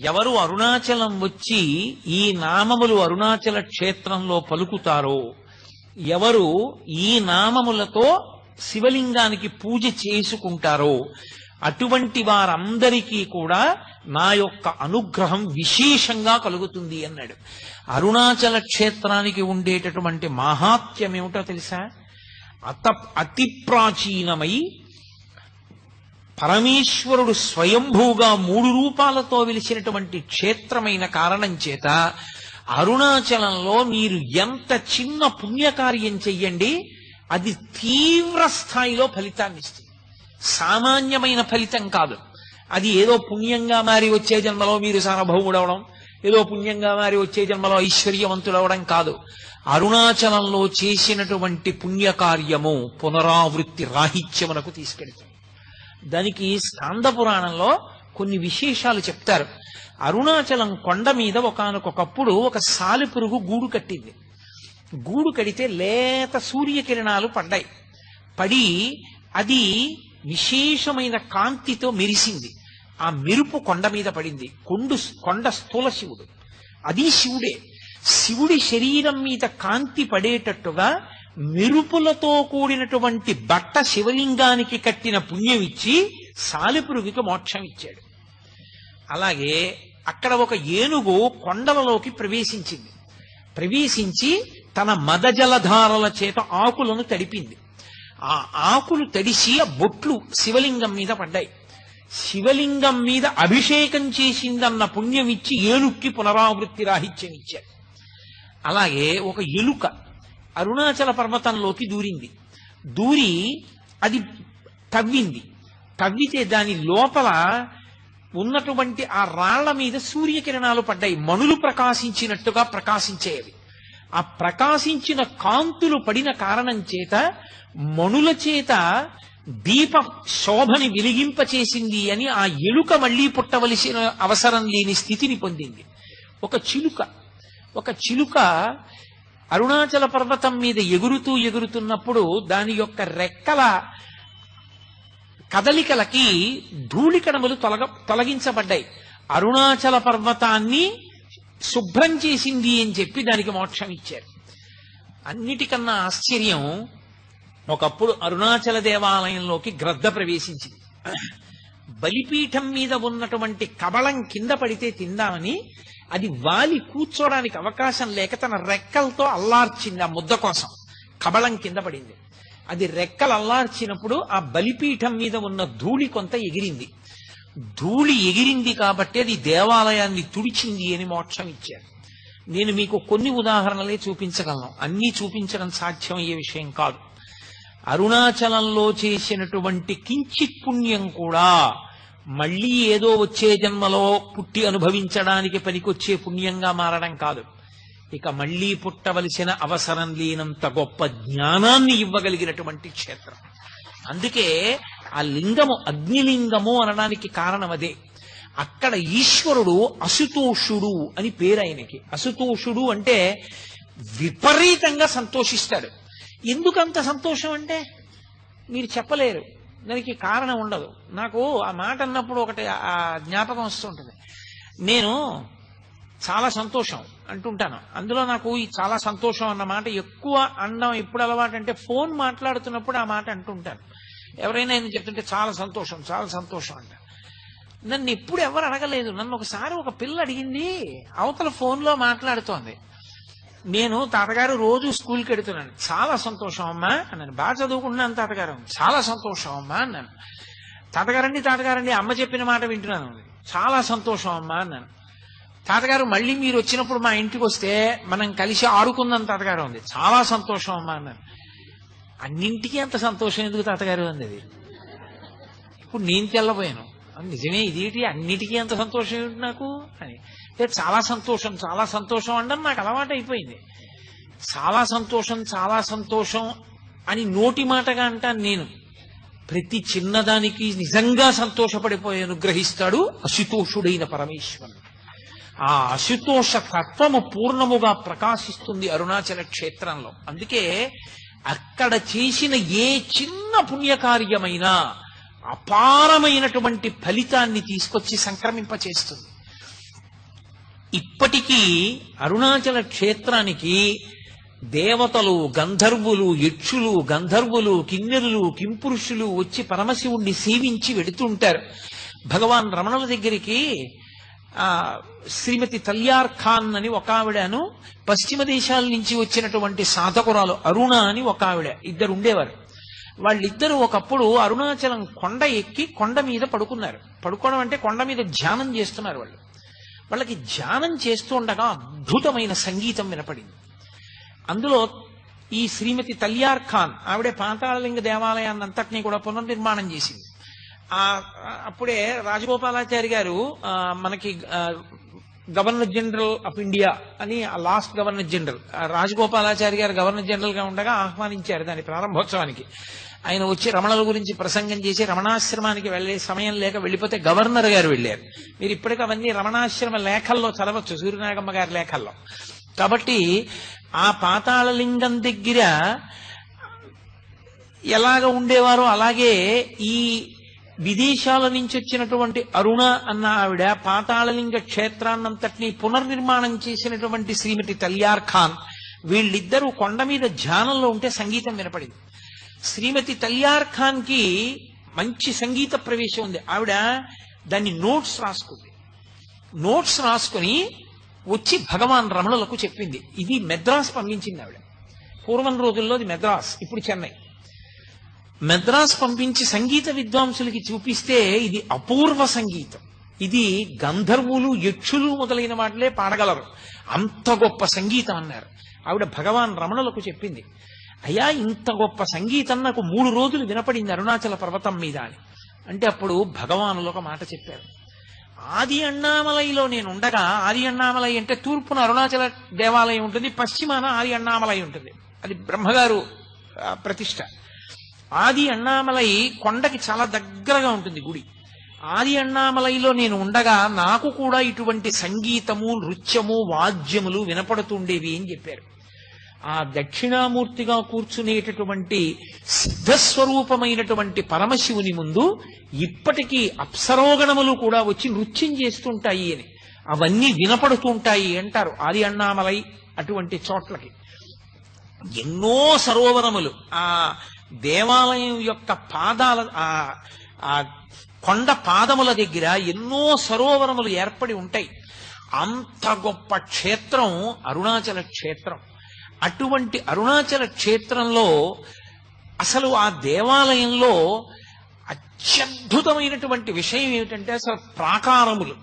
ఎవరు అరుణాచలం వచ్చి ఈ నామములు అరుణాచల క్షేత్రంలో పలుకుతారో, ఎవరు ఈ నామములతో శివలింగానికి పూజ చేసుకుంటారో అటువంటి వారందరికీ కూడా నా యొక్క అనుగ్రహం విశేషంగా కలుగుతుంది అన్నాడు. అరుణాచల క్షేత్రానికి ఉండేటటువంటి మహాత్మ్యం ఏమిటో తెలుసా? అతి ప్రాచీనమై పరమేశ్వరుడు స్వయంభూగా 3 రూపాలతో వెలిసినటువంటి క్షేత్రమైన కారణం చేత అరుణాచలంలో మీరు ఎంత చిన్న పుణ్యకార్యం చెయ్యండి, అది తీవ్ర స్థాయిలో ఫలితాన్ని ఇస్తుంది. సామాన్యమైన ఫలితం కాదు. అది ఏదో పుణ్యంగా మారి వచ్చే జన్మలో మీరు సార్వభౌముడవడం, ఏదో పుణ్యంగా మారి వచ్చే జన్మలో ఐశ్వర్యవంతుడవడం కాదు. అరుణాచలంలో చేసినటువంటి పుణ్యకార్యము పునరావృత్తి రాహిత్యమునకు తీసుకెళ్తుంది. దానికి స్కాంద పురాణంలో కొన్ని విశేషాలు చెప్తారు. అరుణాచలం కొండ మీద ఒకానొకప్పుడు ఒక సాలెపురుగు గూడు కట్టింది. గూడు కడితే లేత సూర్యకిరణాలు పడ్డాయి. పడి అది విశేషమైన కాంతితో మెరిసింది. ఆ మెరుపు కొండ మీద పడింది. కొండ స్థూల శివుడు, అది శివుడే. శివుడి శరీరం మీద కాంతి పడేటట్టుగా మెరుపులతో కూడినటువంటి బట్ట శివలింగానికి కట్టిన పుణ్యం ఇచ్చి సాలెపురుగుకి మోక్షం ఇచ్చాడు. అలాగే అక్కడ ఒక ఏనుగు కొండలలోకి ప్రవేశించింది. ప్రవేశించి తన మదజలధారల చేత ఆకులను తడిపింది. ఆ ఆకులు తడిసి ఆ బొట్లు శివలింగం మీద పడ్డాయి. శివలింగం మీద అభిషేకం చేసిందన్న పుణ్యం ఇచ్చి ఏనుక్కి పునరావృత్తి రాహిత్యం ఇచ్చాడు. అలాగే ఒక ఎలుక అరుణాచల పర్వతంలోకి దూరింది. దూరి అది తవ్వింది. తవ్వితే దాని లోపల ఉన్నటువంటి ఆ రాళ్ల మీద సూర్యకిరణాలు పడ్డాయి. మణులు ప్రకాశించినట్టుగా ప్రకాశించేవి. ఆ ప్రకాశించిన కాంతులు పడిన కారణం చేత మణుల చేత దీప శోభని వెలిగింపచేసింది అని ఆ ఎలుక మళ్లీ పుట్టవలసిన అవసరం లేని స్థితిని పొందింది. ఒక చిలుక ఒక చిలుక అరుణాచల పర్వతం మీద ఎగురుతున్నప్పుడు దాని యొక్క రెక్కల కదలికలకి ధూళికణములు తొలగించబడ్డాయి. అరుణాచల పర్వతాన్ని శుభ్రం చేసింది అని చెప్పి దానికి మోక్షం ఇచ్చారు. అన్నిటికన్నా ఆశ్చర్యం, ఒకప్పుడు అరుణాచల దేవాలయంలోకి గ్రద్ద ప్రవేశించింది. బలిపీఠం మీద ఉన్నటువంటి కబళం కింద పడితే తిందామని అది వాలి కూర్చోడానికి అవకాశం లేక తన రెక్కలతో అల్లార్చింది. ఆ ముద్ద కోసం కబళం కింద పడింది. అది రెక్కలు అల్లార్చినప్పుడు ఆ బలిపీఠం మీద ఉన్న ధూళి కొంత ఎగిరింది. ధూళి ఎగిరింది కాబట్టి అది దేవాలయాన్ని తుడిచింది అని మోక్షం ఇచ్చారు. నేను మీకు కొన్ని ఉదాహరణలే చూపించగలను, అన్నీ చూపించడం సాధ్యమయ్యే విషయం కాదు. అరుణాచలంలో చేసినటువంటి కించిత్ పుణ్యం కూడా మళ్ళీ ఏదో వచ్చే జన్మలో పుట్టి అనుభవించడానికి పనికొచ్చే పుణ్యంగా మారడం కాదు. ఇక మళ్లీ పుట్టవలసిన అవసరం లేనంత గొప్ప జ్ఞానాన్ని ఇవ్వగలిగినటువంటి క్షేత్రం. అందుకే ఆ లింగము అగ్నిలింగము అనడానికి కారణం అదే. అక్కడ ఈశ్వరుడు అసుతోషుడు అని పేరు ఆయనకి. అసుతోషుడు అంటే విపరీతంగా సంతోషిస్తాడు. ఎందుకంత సంతోషం అంటే మీరు చెప్పలేరు, దానికి కారణం ఉండదు. నాకు ఆ మాట అన్నప్పుడు ఒకటి ఆ జ్ఞాపకం వస్తుంటుంది. నేను చాలా సంతోషం అంటుంటాను. అందులో నాకు ఈ చాలా సంతోషం అన్న మాట ఎక్కువ అనడం ఎప్పుడు అలవాటు అంటే ఫోన్ మాట్లాడుతున్నప్పుడు ఆ మాట అంటుంటాను. ఎవరైనా నేను చెప్తుంటే చాలా సంతోషం చాలా సంతోషం అంట. నన్ను ఎప్పుడు ఎవరు అడగలేదు. నన్ను ఒకసారి ఒక పిల్ల అడిగింది, అవతల ఫోన్లో మాట్లాడుతోంది. నేను తాతగారు రోజు స్కూల్కి వెడుతున్నాను. చాలా సంతోషం అమ్మా అన్నాను. బాగా చదువుకుంటున్నాను తాతగారు. చాలా సంతోషం అమ్మా అన్నాను. తాతగారండి అమ్మ చెప్పిన మాట వింటున్నాను. చాలా సంతోషం అమ్మా అన్నాను. తాతగారు మళ్ళీ మీరు వచ్చినప్పుడు మా ఇంటికి వస్తే మనం కలిసి ఆడుకుందాం తాతగారు ఉంది. చాలా సంతోషం అమ్మా అన్నాను. అన్నింటికీ అంత సంతోషం ఎందుకు తాతగారు అంది. అది ఇప్పుడు నేను తెల్లబోయాను. నిజమే, ఇదేంటి అన్నిటికీ అంత సంతోషం ఏమిటి నాకు అని. చాలా సంతోషం చాలా సంతోషం అనడం నాకు అలవాటు అయిపోయింది. చాలా సంతోషం అని నోటి మాటగా అంటాను నేను. ప్రతి చిన్నదానికి నిజంగా సంతోషపడిపోయి అనుగ్రహిస్తాడు అశుతోషుడైన పరమేశ్వరుడు. ఆ అశుతోష తత్వము పూర్ణముగా ప్రకాశిస్తుంది అరుణాచల క్షేత్రంలో. అందుకే అక్కడ చేసిన ఏ చిన్న పుణ్యకార్యమైనా అపారమైనటువంటి ఫలితాన్ని తీసుకొచ్చి సంక్రమింపచేస్తుంది. ఇప్పటికీ అరుణాచల క్షేత్రానికి దేవతలు, గంధర్వులు, యక్షులు, గంధర్వులు, కిన్నెరులు, కింపురుషులు వచ్చి పరమశివుణ్ణి సేవించి వెడుతుంటారు. భగవాన్ రమణుల దగ్గరికి శ్రీమతి తల్యార్ ఖాన్ అని ఒక ఆవిడను, పశ్చిమ దేశాల నుంచి వచ్చినటువంటి సాధకురాలు అరుణ అని ఒక ఆవిడ, ఇద్దరు ఉండేవారు. వాళ్ళిద్దరూ ఒకప్పుడు అరుణాచలం కొండ ఎక్కి కొండ మీద పడుకున్నారు. పడుకోవడం అంటే కొండ మీద ధ్యానం చేస్తున్నారు. వాళ్ళకి ధ్యానం చేస్తూ ఉండగా అద్భుతమైన సంగీతం వినపడింది. అందులో ఈ శ్రీమతి తల్యార్ ఖాన్ ఆవిడే పాతాళలింగ దేవాలయాన్ని అంతటినీ కూడా పునర్నిర్మాణం చేసింది. అప్పుడే రాజగోపాలాచారి గారు మనకి గవర్నర్ జనరల్ ఆఫ్ ఇండియా అని లాస్ట్ గవర్నర్ జనరల్ రాజగోపాలాచారి గారు గవర్నర్ జనరల్ గా ఉండగా ఆహ్వానించారు దాని ప్రారంభోత్సవానికి. ఆయన వచ్చి రమణుల గురించి ప్రసంగం చేసి రమణాశ్రమానికి వెళ్లే సమయం లేక వెళ్ళిపోతే గవర్నర్ గారు వెళ్ళారు. మీరు ఇప్పటికీ అవన్నీ రమణాశ్రమ లేఖల్లో చదవచ్చు, సూర్యనాగమ్మ గారి లేఖల్లో. కాబట్టి ఆ పాతాళలింగం దగ్గర ఎలాగ ఉండేవారో అలాగే ఈ విదేశాల నుంచి వచ్చినటువంటి అరుణ అన్న ఆవిడ పాతాళలింగ క్షేత్రాన్నంతటినీ పునర్నిర్మాణం చేసినటువంటి శ్రీమతి తల్యార్ ఖాన్, వీళ్ళిద్దరూ కొండ మీద ధ్యానంలో ఉంటే సంగీతం వినపడింది. శ్రీమతి తల్యార్ ఖాన్ కి మంచి సంగీత ప్రవేశం ఉంది. ఆవిడ దాన్ని నోట్స్ రాసుకుంది. నోట్స్ రాసుకుని వచ్చి భగవాన్ రమణులకు చెప్పింది. ఇది మెద్రాస్ పంపించింది ఆవిడ. పూర్వం రోజుల్లో అది మెద్రాస్, ఇప్పుడు చెన్నై. మెద్రాస్ పంపించి సంగీత విద్వాంసులకి చూపిస్తే ఇది అపూర్వ సంగీతం, ఇది గంధర్వులు, యక్షులు మొదలైన వాటిలే పాడగలరు, అంత గొప్ప సంగీతం అన్నారు. ఆవిడ భగవాన్ రమణులకు చెప్పింది, అయ్యా ఇంత గొప్ప సంగీతం నాకు 3 రోజులు వినపడింది అరుణాచల పర్వతం మీద అని. అంటే అప్పుడు భగవానులు ఒక మాట చెప్పారు. ఆది అన్నామలైలో నేను ఉండగా, ఆది అన్నామలై అంటే తూర్పున అరుణాచల దేవాలయం ఉంటుంది, పశ్చిమాన ఆది అన్నామలై ఉంటుంది. అది బ్రహ్మగారు ప్రతిష్ట. ఆది అన్నామలై కొండకి చాలా దగ్గరగా ఉంటుంది గుడి. ఆది అన్నామలైలో నేను ఉండగా నాకు కూడా ఇటువంటి సంగీతము, నృత్యము, వాద్యములు వినపడుతుండేవి అని చెప్పారు. ఆ దక్షిణామూర్తిగా కూర్చునేటటువంటి సిద్ధస్వరూపమైనటువంటి పరమశివుని ముందు ఇప్పటికీ అప్సరోగణములు కూడా వచ్చి నృత్యం చేస్తుంటాయి అని, అవన్నీ వినపడుతుంటాయి అంటారు ఆది అన్నామలై అటువంటి చోట్లకి. ఎన్నో సరోవరములు ఆ దేవాలయం యొక్క పాదాల ఆ కొండ పాదముల దగ్గర ఎన్నో సరోవరములు ఏర్పడి ఉంటాయి. అంత గొప్ప క్షేత్రం అరుణాచల క్షేత్రం. అటువంటి అరుణాచల క్షేత్రంలో అసలు ఆ దేవాలయంలో అత్యద్భుతమైనటువంటి విషయం ఏమిటంటే అసలు ప్రాకారములు,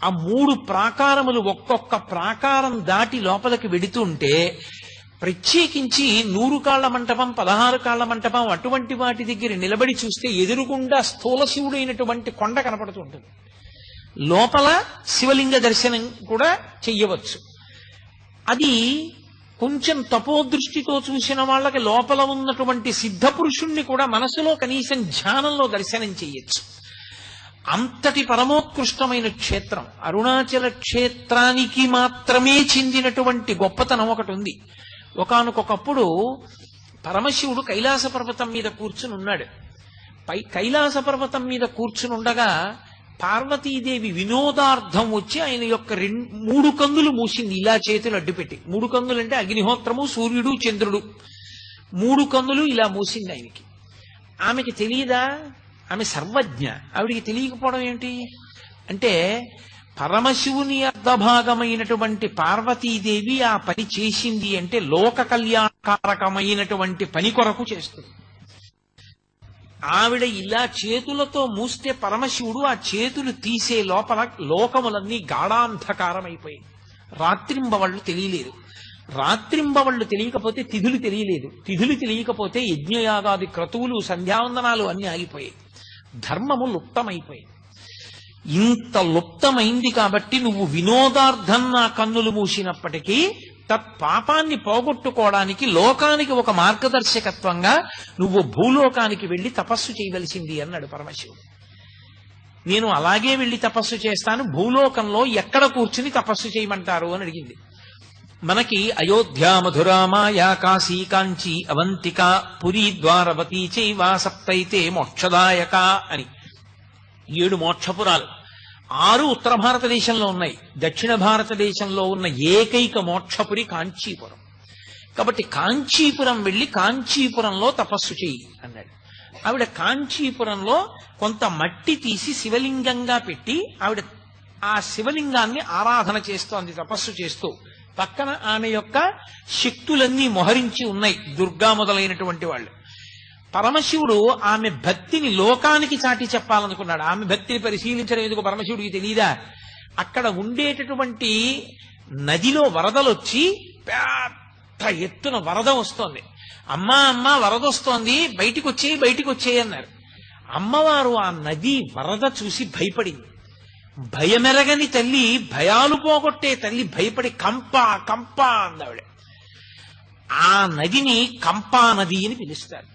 ఆ 3 ప్రాకారములు ఒక్కొక్క ప్రాకారం దాటి లోపలికి వెడుతుంటే ప్రత్యేకించి 100 కాళ్ల మంటపం, 16 కాళ్ల మంటపం అటువంటి వాటి దగ్గర నిలబడి చూస్తే ఎదురుగుండా స్థూల శివుడైనటువంటి కొండ కనపడుతుంటుంది. లోపల శివలింగ దర్శనం కూడా చెయ్యవచ్చు. అది కొంచెం తపోదృష్టితో చూసిన వాళ్ళకి లోపల ఉన్నటువంటి సిద్ధ పురుషుణ్ణి కూడా మనసులో కనీసం ధ్యానంలో దర్శనం చెయ్యొచ్చు. అంతటి పరమోత్కృష్టమైన క్షేత్రం అరుణాచల క్షేత్రానికి మాత్రమే చెందినటువంటి గొప్పతనం ఒకటి ఉంది. ఒకానొకప్పుడు పరమశివుడు కైలాస పర్వతం మీద కూర్చుని ఉన్నాడు. కైలాస పర్వతం మీద కూర్చుని ఉండగా పార్వతీదేవి వినోదార్థం వచ్చి ఆయన యొక్క 3 కన్నులు మూసింది, ఇలా చేతులు అడ్డుపెట్టి. 3 కన్నులు అంటే అగ్నిహోత్రము, సూర్యుడు, చంద్రుడు. 3 కన్నులు ఇలా మూసింది ఆయనకి. ఆమెకి తెలియదా? ఆమె సర్వజ్ఞ. ఆవిడికి తెలియకపోవడం ఏంటి అంటే పరమశివుని అర్ధభాగమైనటువంటి పార్వతీదేవి ఆ పని చేసింది అంటే లోక కళ్యాణకారకమైనటువంటి పని కొరకు చేస్తుంది. ఆవిడ ఇలా చేతులతో మూస్తే పరమశివుడు ఆ చేతులు తీసే లోపల లోకములన్నీ గాఢాంధకారమైపోయాయి. రాత్రింబవళ్ళు తెలియలేదు. రాత్రింబవళ్ళు తెలియకపోతే తిథులు తెలియలేదు. తిథులు తెలియకపోతే యజ్ఞయాగాది క్రతువులు, సంధ్యావందనాలు అన్ని ఆగిపోయాయి. ధర్మము లుప్తమైపోయాయి. ఇంత లుప్తమైంది కాబట్టి నువ్వు వినోదార్థం నా కన్నులు మూసినప్పటికీ తత్పాపాన్ని పోగొట్టుకోవడానికి లోకానికి ఒక మార్గదర్శకత్వంగా నువ్వు భూలోకానికి వెళ్లి తపస్సు చేయవలసింది అన్నాడు పరమశివుడు. నేను అలాగే వెళ్లి తపస్సు చేస్తాను, భూలోకంలో ఎక్కడ కూర్చుని తపస్సు చేయమంటారు అని అడిగింది. మనకి అయోధ్య, మధుర, మాయా, కాశీ, కాంచీ, అవంతిక, పురీ, ద్వారవతి చైవ సప్తైతే మోక్షదాయక అని 7 మోక్షపురాలు. 6 ఉత్తర భారతదేశంలో ఉన్నాయి. దక్షిణ భారతదేశంలో ఉన్న ఏకైక మోక్షపురి కాంచీపురం. కాబట్టి కాంచీపురం వెళ్లి కాంచీపురంలో తపస్సు చెయ్యి అన్నాడు. ఆవిడ కాంచీపురంలో కొంత మట్టి తీసి శివలింగంగా పెట్టి ఆవిడ ఆ శివలింగాన్ని ఆరాధన చేస్తోంది తపస్సు చేస్తూ. పక్కన ఆమె యొక్క శక్తులన్నీ మొహరించి ఉన్నాయి, దుర్గా మొదలైనటువంటి వాళ్ళు. పరమశివుడు ఆమె భక్తిని లోకానికి చాటి చెప్పాలనుకున్నాడు. ఆమె భక్తిని పరిశీలించడం ఎందుకు పరమశివుడికి తెలియదా? అక్కడ ఉండేటటువంటి నదిలో వరదలొచ్చి పెద్ద ఎత్తున వరద వస్తోంది. అమ్మా అమ్మా వరద వస్తోంది, బయటికి వచ్చేయి అన్నారు. అమ్మవారు ఆ నది వరద చూసి భయపడింది. భయమెరగని తల్లి, భయాలు పోగొట్టే తల్లి భయపడి కంపా కంపా అందావిడ. ఆ నదిని కంపా నది అని పిలుస్తారు.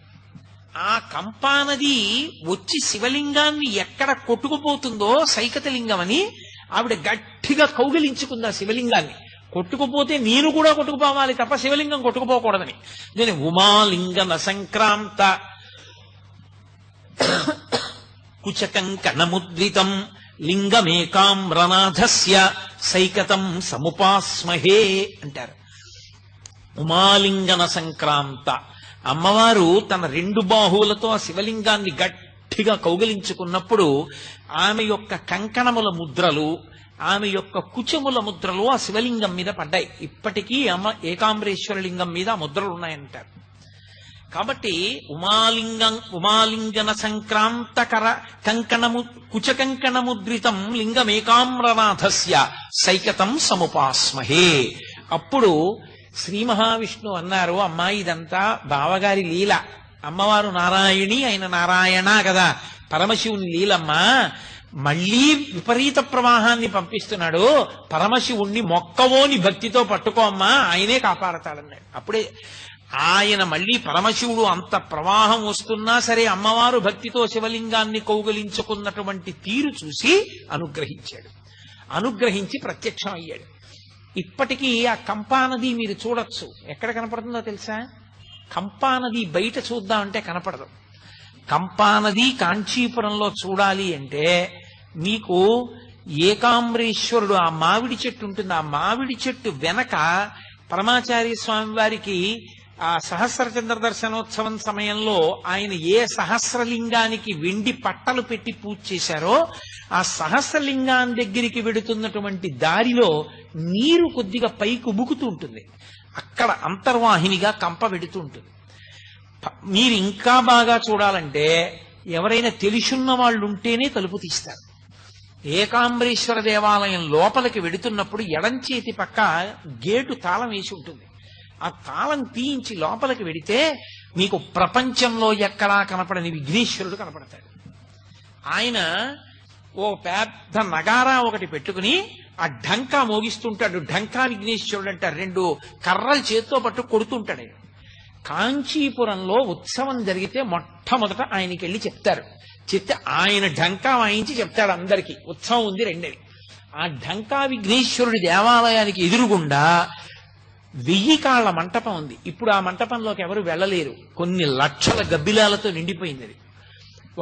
ఆ కంపా నది వచ్చి శివలింగాన్ని ఎక్కడ కొట్టుకుపోతుందో సైకతలింగం అని ఆవిడ గట్టిగా కౌగిలించుకుంది ఆ శివలింగాన్ని. కొట్టుకుపోతే నేను కూడా కొట్టుకుపోవాలి తప్ప శివలింగం కొట్టుకుపోకూడదని. నేను ఉమాలింగన సంక్రాంత కుచకంకణముద్రితం లింగమేకామ్రనాథస్య సైకతం సముపాస్మహే అంటారు. ఉమాలింగన సంక్రాంత, అమ్మవారు తన 2 బాహువులతో ఆ శివలింగాన్ని గట్టిగా కౌగిలించుకున్నప్పుడు ఆమె యొక్క కంకణముల ముద్రలు, ఆమె యొక్క కుచముల ముద్రలు ఆ శివలింగం మీద పడ్డాయి. ఇప్పటికీ ఏకాంబరేశ్వర లింగం మీద ఆ ముద్రలు ఉన్నాయంటారు. కాబట్టి ఉమాలింగన సంక్రాంతకర కంకణము కుచకంకణముద్రితం లింగమేకామ్రనాథస్య సైకతం సముపాస్మహే. అప్పుడు శ్రీ మహావిష్ణు అన్నారు, అమ్మా ఇదంతా బావగారి లీల. అమ్మవారు నారాయణి, ఆయన నారాయణ కదా, పరమశివుని లీలమ్మా. మళ్లీ విపరీత ప్రవాహాన్ని పంపిస్తున్నాడు. పరమశివుణ్ణి మొక్కవోని భక్తితో పట్టుకో అమ్మా, ఆయనే కాపాడతాడన్నాడు. అప్పుడే ఆయన మళ్ళీ పరమశివుడు అంత ప్రవాహం వస్తున్నా సరే అమ్మవారు భక్తితో శివలింగాన్ని కౌగలించుకున్నటువంటి తీరు చూసి అనుగ్రహించాడు. అనుగ్రహించి ప్రత్యక్షం అయ్యాడు. ఇప్పటికీ ఆ కంపానది మీరు చూడొచ్చు. ఎక్కడ కనపడుతుందో తెలుసా? కంపానది బయట చూద్దామంటే కనపడదు. కంపానది కాంచీపురంలో చూడాలి అంటే మీకు ఏకాంబరేశ్వరుడు ఆ మామిడి చెట్టు ఉంటుంది. ఆ మామిడి చెట్టు వెనక పరమాచార్య స్వామి వారికి ఆ సహస్రచంద్ర దర్శనోత్సవం సమయంలో ఆయన ఏ సహస్రలింగానికి వెండి పట్టలు పెట్టి పూజ చేశారో ఆ సహస్రలింగాన్ని దగ్గరికి వెడుతున్నటువంటి దారిలో నీరు కొద్దిగా పైకి ఉబుకుతూ ఉంటుంది. అక్కడ అంతర్వాహినిగా కంప వెడుతూ ఉంటుంది. మీరు ఇంకా బాగా చూడాలంటే ఎవరైనా తెలుసున్న వాళ్ళు ఉంటేనే తలుపు తీస్తారు. ఏకాంబరేశ్వర దేవాలయం లోపలికి వెడుతున్నప్పుడు ఎడం చేతి పక్క గేటు తాళం వేసి ఉంటుంది. ఆ తాళం తీయించి లోపలికి వెడితే మీకు ప్రపంచంలో ఎక్కడా కనపడని విఘ్నేశ్వరుడు కనపడతాడు. ఆయన ఓ పెద్ద నగారా ఒకటి పెట్టుకుని ఆ ఢంకా మోగిస్తుంటాడు. ఢంకా విఘ్నేశ్వరుడు అంటారు. 2 కర్రలు చేత్తో పట్టు కొడుతుంటాడు. కాంచీపురంలో ఉత్సవం జరిగితే మొట్టమొదట ఆయనకి వెళ్ళి చెప్తారు. చెప్తే ఆయన ఢంకా వాయించి చెప్తాడు అందరికీ ఉత్సవం ఉంది రెండని. ఆ ఢంకా విఘ్నేశ్వరుడి దేవాలయానికి ఎదురుగుండా 1000 కాళ్ల మంటపం ఉంది. ఇప్పుడు ఆ మంటపంలోకి ఎవరు వెళ్ళలేరు. కొన్ని లక్షల గబ్బిలాలతో నిండిపోయింది అది.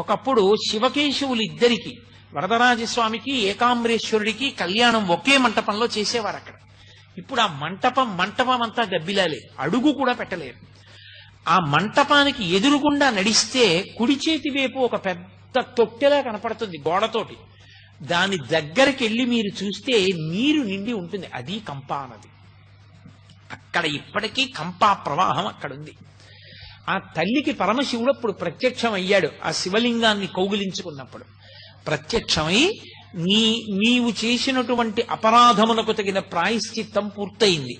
ఒకప్పుడు శివకేశవులు ఇద్దరికి, వరదరాజస్వామికి ఏకాంబరేశ్వరుడికి కళ్యాణం ఒకే మంటపంలో చేసేవారు అక్కడ. ఇప్పుడు ఆ మంటపం అంతా గబ్బిలాలే, అడుగు కూడా పెట్టలేరు. ఆ మంటపానికి ఎదురుగుండా నడిస్తే కుడి చేతి వైపు ఒక పెద్ద తొట్టెలా కనపడుతుంది గోడతోటి. దాని దగ్గరికి వెళ్ళి మీరు చూస్తే నీరు నిండి ఉంటుంది. అది కంపా నది. అక్కడ ఇప్పటికీ కంపా ప్రవాహం అక్కడుంది. ఆ తల్లికి పరమశివుడు అప్పుడు ప్రత్యక్షం అయ్యాడు. ఆ శివలింగాన్ని కౌగిలించుకున్నప్పుడు ప్రత్యక్షమై నీవు చేసినటువంటి అపరాధమునకు తగిన ప్రాయశ్చిత్తం పూర్తయింది.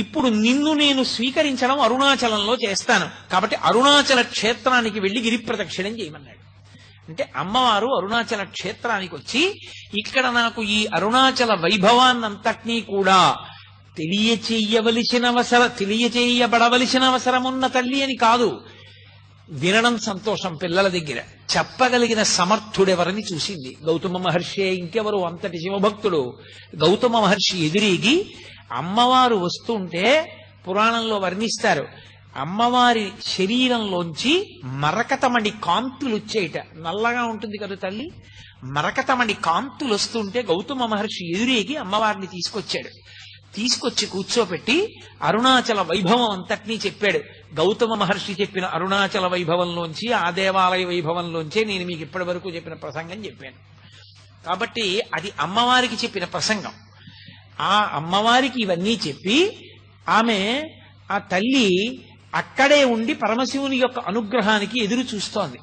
ఇప్పుడు నిన్ను నేను స్వీకరించడం అరుణాచలంలో చేస్తాను. కాబట్టి అరుణాచల క్షేత్రానికి వెళ్లి గిరి ప్రదక్షిణం చేయమన్నాడు. అంటే అమ్మవారు అరుణాచల క్షేత్రానికి వచ్చి ఇక్కడ నాకు ఈ అరుణాచల వైభవాన్నంతటినీ కూడా తెలియచేయబడవలసిన అవసరమున్న తల్లి అని కాదు. వినడం సంతోషం పిల్లల దగ్గర, చెప్పగలిగిన సమర్థుడెవరని చూసింది. గౌతమ మహర్షి, ఇంకెవరు అంతటి శివభక్తుడు. గౌతమ మహర్షి ఎదురేగి అమ్మవారు వస్తుంటే పురాణంలో వర్ణిస్తారు. అమ్మవారి శరీరంలోంచి మరకతమణి కాంతులు వచ్చేయట. నల్లగా ఉంటుంది కదా తల్లి, మరకతమణి కాంతులు వస్తుంటే గౌతమ మహర్షి ఎదురేగి అమ్మవారిని తీసుకొచ్చి కూర్చోపెట్టి అరుణాచల వైభవం అంతటినీ చెప్పాడు. గౌతమ మహర్షి చెప్పిన అరుణాచల వైభవంలోంచి, ఆ దేవాలయ వైభవంలోంచే నేను మీకు ఇప్పటి వరకు చెప్పిన ప్రసంగం చెప్పాను. కాబట్టి అది అమ్మవారికి చెప్పిన ప్రసంగం. ఆ అమ్మవారికి ఇవన్నీ చెప్పి ఆమె ఆ తల్లి అక్కడే ఉండి పరమశివుని యొక్క అనుగ్రహానికి ఎదురు చూస్తోంది.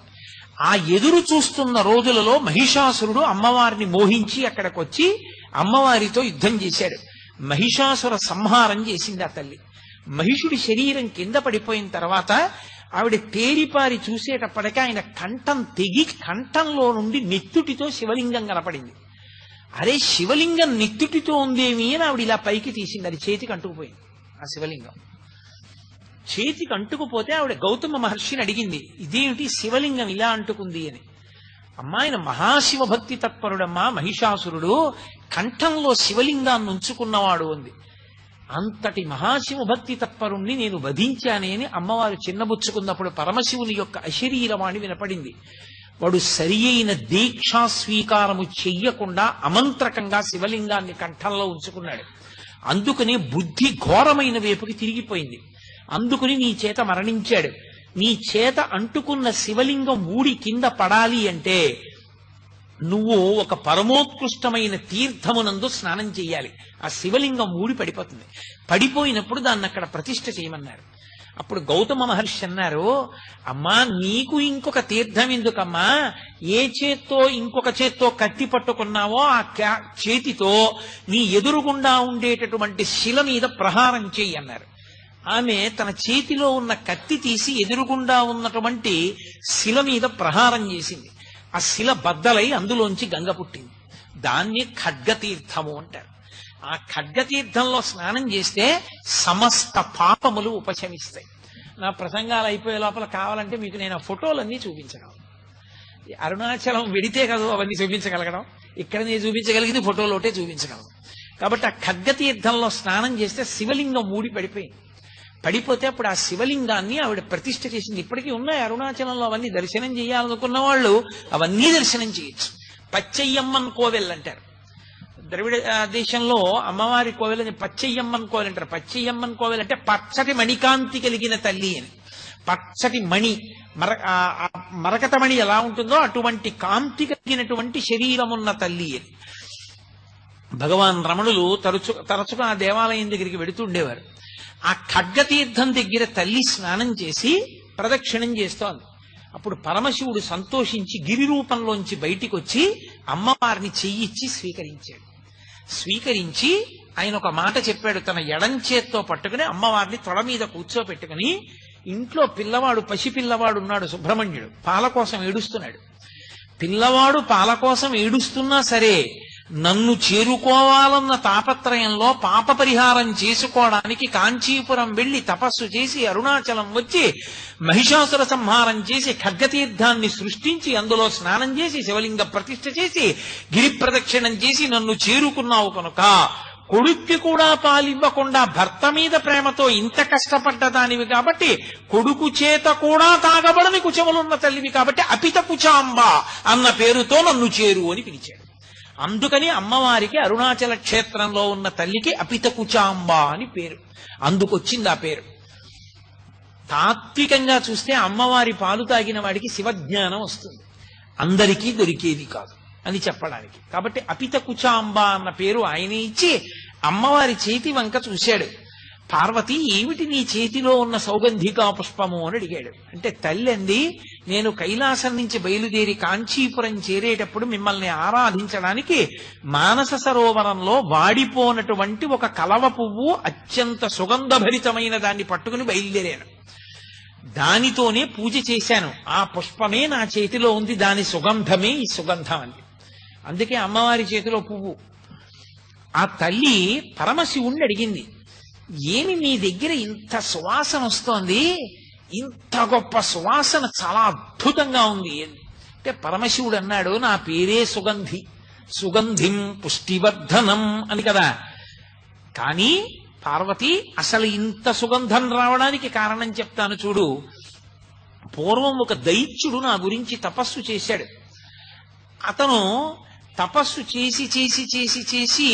ఆ ఎదురు చూస్తున్న రోజులలో మహిషాసురుడు అమ్మవారిని మోహించి అక్కడికి వచ్చి అమ్మవారితో యుద్ధం చేశాడు. మహిషాసుర సంహారం చేసింది ఆ తల్లి. మహిషుడి శరీరం కింద పడిపోయిన తర్వాత ఆవిడ తేరిపారి చూసేటప్పటికీ ఆయన కంఠం తెగి కంఠంలో నుండి నెత్తుటితో శివలింగం కనపడింది. అరే శివలింగం నెత్తుటితో ఉందేమి అని ఆవిడ ఇలా పైకి తీసింది. అది చేతికి అంటుకుపోయింది. ఆ శివలింగం చేతికి అంటుకుపోతే ఆవిడ గౌతమ మహర్షిని అడిగింది, ఇదేమిటి శివలింగం ఇలా అంటుకుంది అని. అమ్మాయిన మహాశివభక్తి తత్పరుడమ్మా మహిషాసురుడు, కంఠంలో శివలింగాన్ని ఉంచుకున్నవాడు ఉంది. అంతటి మహాశివభక్తి తత్పరుణ్ణి నేను వధించానే అని అమ్మవారు చిన్నబుచ్చుకున్నప్పుడు పరమశివుని యొక్క అశరీరవాణి వినపడింది. వాడు సరి అయిన దీక్షా స్వీకారము చెయ్యకుండా అమంత్రకంగా శివలింగాన్ని కంఠంలో ఉంచుకున్నాడు. అందుకని బుద్ధి ఘోరమైన వైపుకి తిరిగిపోయింది. అందుకుని నీ చేత మరణించాడు. నీ చేత అంటుకున్న శివలింగం ఊడి కింద పడాలి అంటే నువ్వు ఒక పరమోత్కృష్టమైన తీర్థమునందు స్నానం చెయ్యాలి. ఆ శివలింగం ఊడి పడిపోతుంది. పడిపోయినప్పుడు దాన్ని అక్కడ ప్రతిష్ఠ చేయమన్నారు. అప్పుడు గౌతమ మహర్షి అన్నారు, అమ్మా నీకు ఇంకొక తీర్థం ఎందుకమ్మా, ఏ చేత్తో ఇంకొక చేత్తో కత్తి పట్టుకున్నావో ఆ చేతితో నీ ఎదురుగుండా ఉండేటటువంటి శిల మీద ప్రహారం చెయ్యి అన్నారు. ఆమె తన చేతిలో ఉన్న కత్తి తీసి ఎదురుగుండా ఉన్నటువంటి శిల మీద ప్రహారం చేసింది. ఆ శిల బద్దలై అందులోంచి గంగ పుట్టింది. దాన్ని ఖడ్గతీర్థము అంటారు. ఆ ఖడ్గతీర్థంలో స్నానం చేస్తే సమస్త పాపములు ఉపశమిస్తాయి. నా ప్రసంగాలు అయిపోయే లోపల కావాలంటే మీకు నేను ఆ ఫోటోలన్నీ చూపించగలను. అరుణాచలం వెడితే కదా అవన్నీ చూపించగలగడం, ఇక్కడ నేను చూపించగలిగింది ఫోటోలోటే చూపించగలను. కాబట్టి ఆ ఖడ్గతీర్థంలో స్నానం చేస్తే శివలింగం ఊడి పడిపోయింది. పడిపోతే అప్పుడు ఆ శివలింగాన్ని ఆవిడ ప్రతిష్ఠ చేసింది. ఇప్పటికీ ఉన్నాయి అరుణాచలంలో, అవన్నీ దర్శనం చేయాలనుకున్న వాళ్ళు అవన్నీ దర్శనం చేయొచ్చు. పచ్చయ్యమ్మన్ కోవెల్ అంటారు. ద్రవిడ దేశంలో అమ్మవారి కోవెల్ అని పచ్చయ్యమ్మన్ కోవెల్ అంటారు. పచ్చయ్యమ్మన్ కోవెల్ అంటే పచ్చటి మణికాంతి కలిగిన తల్లి అని. పచ్చటి మణి, మరకత మణి ఎలా ఉంటుందో అటువంటి కాంతి కలిగినటువంటి శరీరం ఉన్న తల్లి అని. భగవాన్ రమణులు తరచుగా ఆ దేవాలయం దగ్గరికి వెడుతుండేవారు. ఆ ఖడ్గతీర్థం దగ్గర తల్లి స్నానం చేసి ప్రదక్షిణం చేస్తోంది. అప్పుడు పరమశివుడు సంతోషించి గిరి రూపంలోంచి బయటికి వచ్చి అమ్మవారిని చెయ్యిచ్చి స్వీకరించి ఆయన ఒక మాట చెప్పాడు. తన ఎడం చేత్తో పట్టుకుని అమ్మవారిని తొడ మీద కూర్చోపెట్టుకుని, ఇంట్లో పిల్లవాడు, పసిపిల్లవాడు ఉన్నాడు సుబ్రహ్మణ్యుడు, పాల కోసం ఏడుస్తున్నాడు. పిల్లవాడు పాల కోసం ఏడుస్తున్నా సరే నన్ను చేరుకోవాలన్న తాపత్రయంలో పాప పరిహారం చేసుకోవడానికి కాంచీపురం వెళ్లి తపస్సు చేసి అరుణాచలం వచ్చి మహిషాసుర సంహారం చేసి ఖడ్గతీర్థాన్ని సృష్టించి అందులో స్నానం చేసి శివలింగ ప్రతిష్ఠ చేసి గిరి ప్రదక్షిణం చేసి నన్ను చేరుకున్నావు కనుక కొడుక్కి కూడా పాలివ్వకుండా భర్త మీద ప్రేమతో ఇంత కష్టపడ్డదానివి కాబట్టి కొడుకు చేత కూడా తాగబడని కుచములున్న తల్లివి కాబట్టి అపిత కుచాంబ అన్న పేరుతో నన్ను చేరు అని పిలిచాడు. అందుకని అమ్మవారికి అరుణాచల క్షేత్రంలో ఉన్న తల్లికి అపిత కుచాంబ అని పేరు. అందుకొచ్చింది ఆ పేరు. తాత్వికంగా చూస్తే అమ్మవారి పాలు తాగిన వాడికి శివజ్ఞానం వస్తుంది, అందరికీ దొరికేది కాదు అని చెప్పడానికి. కాబట్టి అపిత కుచాంబ అన్న పేరు ఆయనే ఇచ్చి అమ్మవారి చేతి వంక చూశాడు. పార్వతి, ఏమిటి నీ చేతిలో ఉన్న సౌగంధికా పుష్పము అని అడిగాడు. అంటే తల్లి అంది, నేను కైలాసం నుంచి బయలుదేరి కాంచీపురం చేరేటప్పుడు మిమ్మల్ని ఆరాధించడానికి మానస సరోవరంలో వాడిపోనటువంటి ఒక కలవ పువ్వు అత్యంత సుగంధభరితమైన దాన్ని పట్టుకుని బయలుదేరాను. దానితోనే పూజ చేశాను. ఆ పుష్పమే నా చేతిలో ఉంది, దాని సుగంధమే ఈ సుగంధం అంది. అందుకే అమ్మవారి చేతిలో పువ్వు. ఆ తల్లి పరమశివుణ్ణి అడిగింది, ఏమి మీ దగ్గర ఇంత సువాసన వస్తోంది, ఇంత గొప్ప సువాసన చాలా అద్భుతంగా ఉంది అంటే పరమశివుడు అన్నాడు, నా పేరే సుగంధి, సుగంధిం పుష్టివర్ధనం అని కదా. కానీ పార్వతి, అసలు ఇంత సుగంధం రావడానికి కారణం చెప్తాను చూడు. పూర్వం ఒక దైత్యుడు నా గురించి తపస్సు చేశాడు. అతను తపస్సు చేసి చేసి చేసి చేసి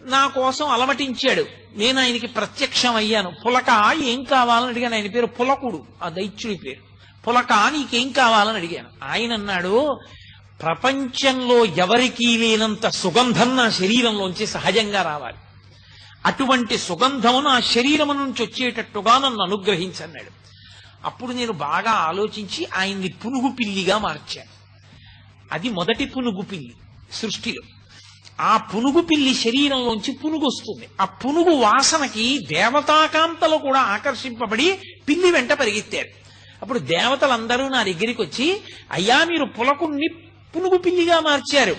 నా కోసం అలమటించాడు. నేను ఆయనకి ప్రత్యక్షం అయ్యాను. పులక ఏం కావాలని అడిగాను. ఆయన పేరు పులకుడు, ఆ దైత్యుడి పేరు. పులక నీకేం కావాలని అడిగాను. ఆయన అన్నాడు, ప్రపంచంలో ఎవరికీ లేనంత సుగంధం నా శరీరంలోంచి సహజంగా రావాలి, అటువంటి సుగంధం నా శరీరం నుంచి వచ్చేటట్టుగా నన్ను అనుగ్రహించన్నాడు. అప్పుడు నేను బాగా ఆలోచించి ఆయన్ని పునుగు పిల్లిగా మార్చాను. అది మొదటి పునుగు పిల్లి సృష్టిలో. ఆ పునుగు పిల్లి శరీరంలోంచి పునుగు వస్తుంది. ఆ పునుగు వాసనకి దేవతాకాంతలు కూడా ఆకర్షింపబడి పిల్లి వెంట పరిగెత్తారు. అప్పుడు దేవతలందరూ నా దగ్గరికి వచ్చి, అయ్యా మీరు పులకుణ్ణి పునుగు పిల్లిగా మార్చారు,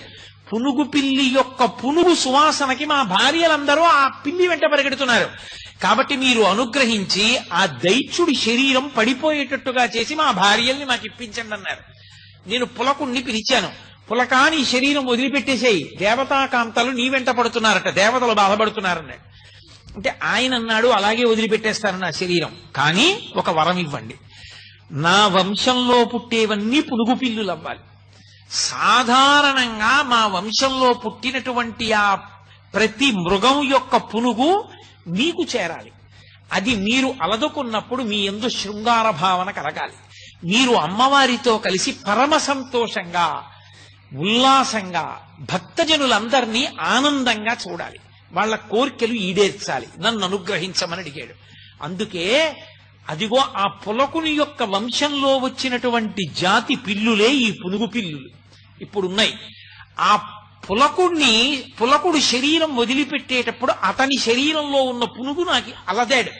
పునుగు పిల్లి యొక్క పునుగు సువాసనకి మా భార్యలందరూ ఆ పిల్లి వెంట పరిగెడుతున్నారు, కాబట్టి మీరు అనుగ్రహించి ఆ దైత్యుడి శరీరం పడిపోయేటట్టుగా చేసి మా భార్యల్ని మాకు ఇప్పించండి అన్నారు. నేను పులకుణ్ణి పిలిచాను. పులకా, నీ శరీరం వదిలిపెట్టేసేయి, దేవతాకాంతలు నీ వెంట పడుతున్నారట, దేవతలు బాధపడుతున్నారన్నాడు. అంటే ఆయన అన్నాడు, అలాగే వదిలిపెట్టేస్తాను నా శరీరం, కానీ ఒక వరం ఇవ్వండి, నా వంశంలో పుట్టేవన్నీ పునుగు పిల్లులు అవ్వాలి. సాధారణంగా మా వంశంలో పుట్టినటువంటి ఆ ప్రతి మృగం యొక్క పునుగు మీకు చేరాలి. అది మీరు అలదుకున్నప్పుడు మీ యందు శృంగార భావన కలగాలి. మీరు అమ్మవారితో కలిసి పరమ సంతోషంగా ఉల్లాసంగా భక్తజనులందరినీ ఆనందంగా చూడాలి, వాళ్ళ కోరికలు ఈడేర్చాలి, నన్ను అనుగ్రహించమని అడిగాడు. అందుకే అదిగో ఆ పులకుని యొక్క వంశంలో వచ్చినటువంటి జాతి పిల్లులే ఈ పునుగు పిల్లులు ఇప్పుడున్నాయి. ఆ పులకుడు శరీరం వదిలిపెట్టేటప్పుడు అతని శరీరంలో ఉన్న పునుగు నాకు అలదాడు.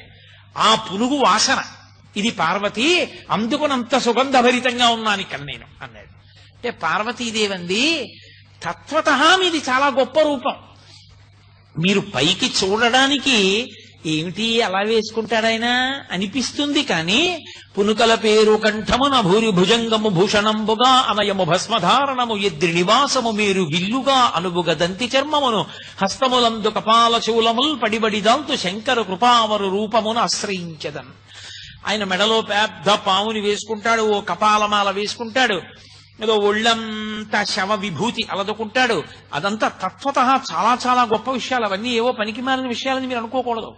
ఆ పునుగు వాసన ఇది పార్వతి, అందుకునంత సుగంధభరితంగా ఉన్నాను ఇక్కడ నేను అన్నాడు. అంటే పార్వతీదేవంది, తత్వతః మీది చాలా గొప్ప రూపం, మీరు పైకి చూడడానికి ఏమిటి అలా వేసుకుంటాడాయన అనిపిస్తుంది. కానీ పునుకల పేరు కంఠమున భూరి భుజంగము భూషణంబుగా అనయము భస్మధారణము ఎద్రి నివాసము మీరు విల్లుగా అనుబుగ దంతి చర్మమును హస్తములందు కపాల శూలముల్ పడిబడి దాల్తు శంకర కృపావరు రూపమును ఆశ్రయించదన్. ఆయన మెడలో పెద్ద పావుని వేసుకుంటాడు, ఓ కపాలమాల వేసుకుంటాడు, ఏదో ఒళ్ళంతా శవ విభూతి అలదుకుంటాడు. అదంతా తత్వత చాలా చాలా గొప్ప విషయాలు. అవన్నీ ఏవో పనికిమాలిన విషయాలని మీరు అనుకోకూడదు.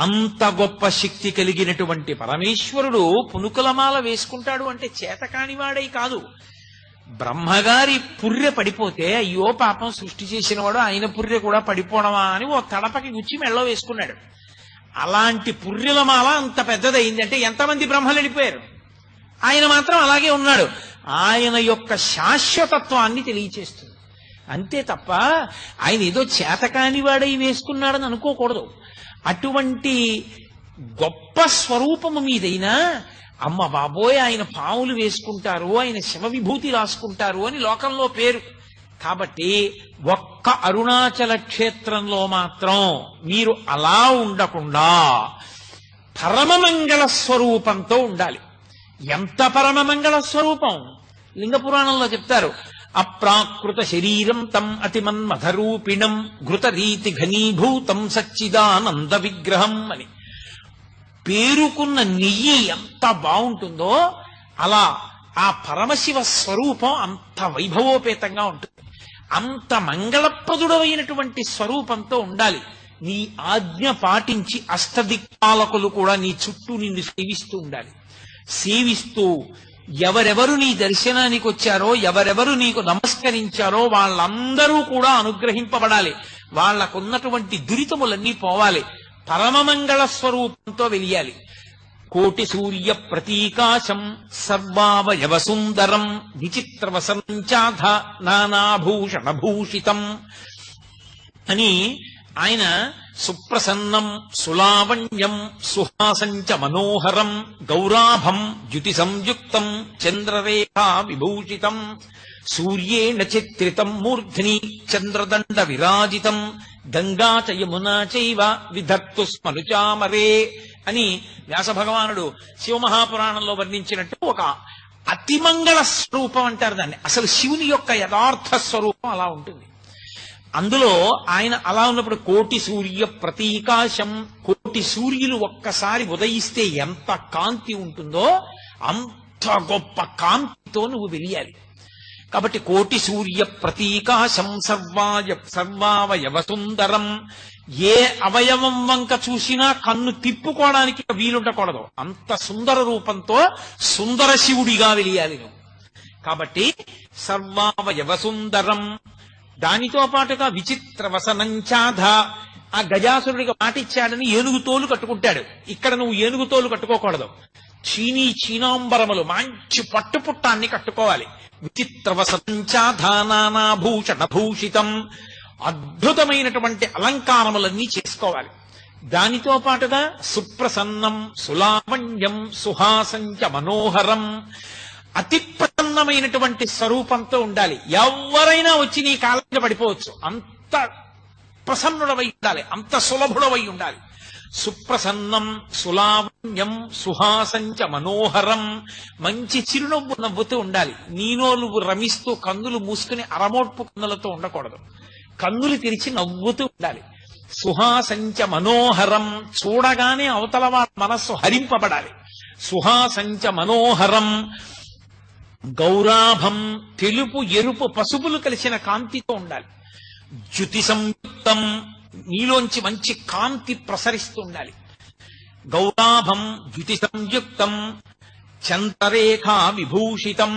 అంత గొప్ప శక్తి కలిగినటువంటి పరమేశ్వరుడు పునుకులమాల వేసుకుంటాడు అంటే చేతకానివాడై కాదు. బ్రహ్మగారి పుర్రె పడిపోతే అయ్యో పాపం సృష్టి చేసినవాడు ఆయన పుర్రె కూడా పడిపోవడమా అని ఓ తడపకి గుచ్చి మెళ్ళో వేసుకున్నాడు. అలాంటి పుర్రెలమాల అంత పెద్దదైందంటే ఎంతమంది బ్రహ్మలు వెళ్ళిపోయారు, ఆయన మాత్రం అలాగే ఉన్నాడు. ఆయన యొక్క శాశ్వతత్వాన్ని తెలియచేస్తుంది అంతే తప్ప ఆయన ఏదో చేతకానివాడై వేసుకున్నాడని అనుకోకూడదు. అటువంటి గొప్ప స్వరూపము మీదైనా అమ్మ బాబోయ్ ఆయన పావులు వేసుకుంటారు, ఆయన శివ విభూతి రాసుకుంటారు అని లోకంలో పేరు. కాబట్టి ఒక్క అరుణాచల క్షేత్రంలో మాత్రం మీరు అలా ఉండకుండా పరమమంగళ స్వరూపంతో ఉండాలి. ఎంత పరమమంగళ స్వరూపం! లింగ పురాణంలో చెప్తారు, అప్రాకృత శరీరం తం అతిమన్మథరూపిణం ఘృతరీతి ఘనీభూతం సచ్చిదానంద విగ్రహం అని. పేరుకున్న నెయ్యి ఎంత బాగుంటుందో అలా ఆ పరమశివ స్వరూపం అంత వైభవోపేతంగా ఉంటుంది. అంత మంగళప్రదుడమైనటువంటి స్వరూపంతో ఉండాలి. నీ ఆజ్ఞ పాటించి అష్టదిక్పాలకులు కూడా నీ చుట్టూ నిన్ను సేవిస్తూ ఉండాలి. సేవిస్తూ ఎవరెవరు నీ దర్శనానికి వచ్చారో, ఎవరెవరు నీకు నమస్కరించారో వాళ్ళందరూ కూడా అనుగ్రహింపబడాలి. వాళ్లకున్నటువంటి దురితములన్నీ పోవాలి. పరమమంగళ స్వరూపంతో వెలియాలి. కోటి సూర్య ప్రతీకాశం సర్వావయవ సుందరం విచిత్రవసంచాధ నానాభూషణ భూషితం అని ఆయన సుప్రసన్నం సులావణ్యం సుహాసంచ మనోహరం గౌరాభం ద్యుతి సంయుక్తం చంద్రరేఖా విభూషితం సూర్యేణ చిత్రితం మూర్ధ్ని చంద్రదండ విరాజితం గంగా చ యమునా చైవ విధత్తు స్మనుచామరే అని వ్యాస భగవానుడు శివమహాపురాణంలో వర్ణించినట్టు ఒక అతిమంగళ స్వరూపం అంటారు దాన్ని. అసలు శివుని యొక్క యథార్థ స్వరూపం అలా ఉంటుంది. అందులో ఆయన అలా ఉన్నప్పుడు కోటి సూర్య ప్రతీకాశం, కోటి సూర్యులు ఒక్కసారి ఉదయిస్తే ఎంత కాంతి ఉంటుందో అంత గొప్ప కాంతితో నువ్వు వెలియాలి. కాబట్టి కోటి సూర్య ప్రతీకాశం సర్వావయవ సుందరం, ఏ అవయవం వంక చూసినా కన్ను తిప్పుకోవడానికి వీలుండకూడదు. అంత సుందర రూపంతో సుందర శివుడిగా వెలియాలి నువ్వు. కాబట్టి సర్వావయవ సుందరం, దానితో పాటుగా విచిత్ర వసనంచాధ, ఆ గజాసురుడికి మాటిచ్చాడని ఏనుగు తోలు కట్టుకుంటాడు. ఇక్కడ నువ్వు ఏనుగు తోలు కట్టుకోకూడదు. చీనాంబరములు మంచి పట్టుపుట్టాన్ని కట్టుకోవాలి. విచిత్ర వసనంచాధ నానాభూషణ భూషితం, అద్భుతమైనటువంటి అలంకారములన్నీ చేసుకోవాలి. దానితో పాటుగా సుప్రసన్నం సులావణ్యం సుహాసంచ మనోహరం, అతి ప్రసన్నమైనటువంటి స్వరూపంతో ఉండాలి. ఎవరైనా వచ్చి నీ కాళ్ళ పడిపోవచ్చు, అంత ప్రసన్నుడవై ఉండాలి, అంత సులభుడవై ఉండాలి. సుప్రసన్నం సులావణ్యం సుహాసంచ మనోహరం, మంచి చిరునవ్వు నవ్వుతూ ఉండాలి. నీనో నువ్వు రమిస్తూ కన్నులు మూసుకుని అరమోడ్పు కన్నులతో ఉండకూడదు, కన్నులు తెరిచి నవ్వుతూ ఉండాలి. సుహాసంచ మనోహరం, చూడగానే అవతల వారి మనస్సు హరింపబడాలి. సుహాసంచ మనోహరం గౌరాభం, తెలుపు ఎరుపు పసుపులు కలిసిన కాంతితో ఉండాలి. ద్యుతి సంయుక్తం, నీలోంచి మంచి కాంతి ప్రసరిస్తూ ఉండాలి. గౌరాభం ద్యుతి సంయుక్తం చంద్రరేఖా విభూషితం,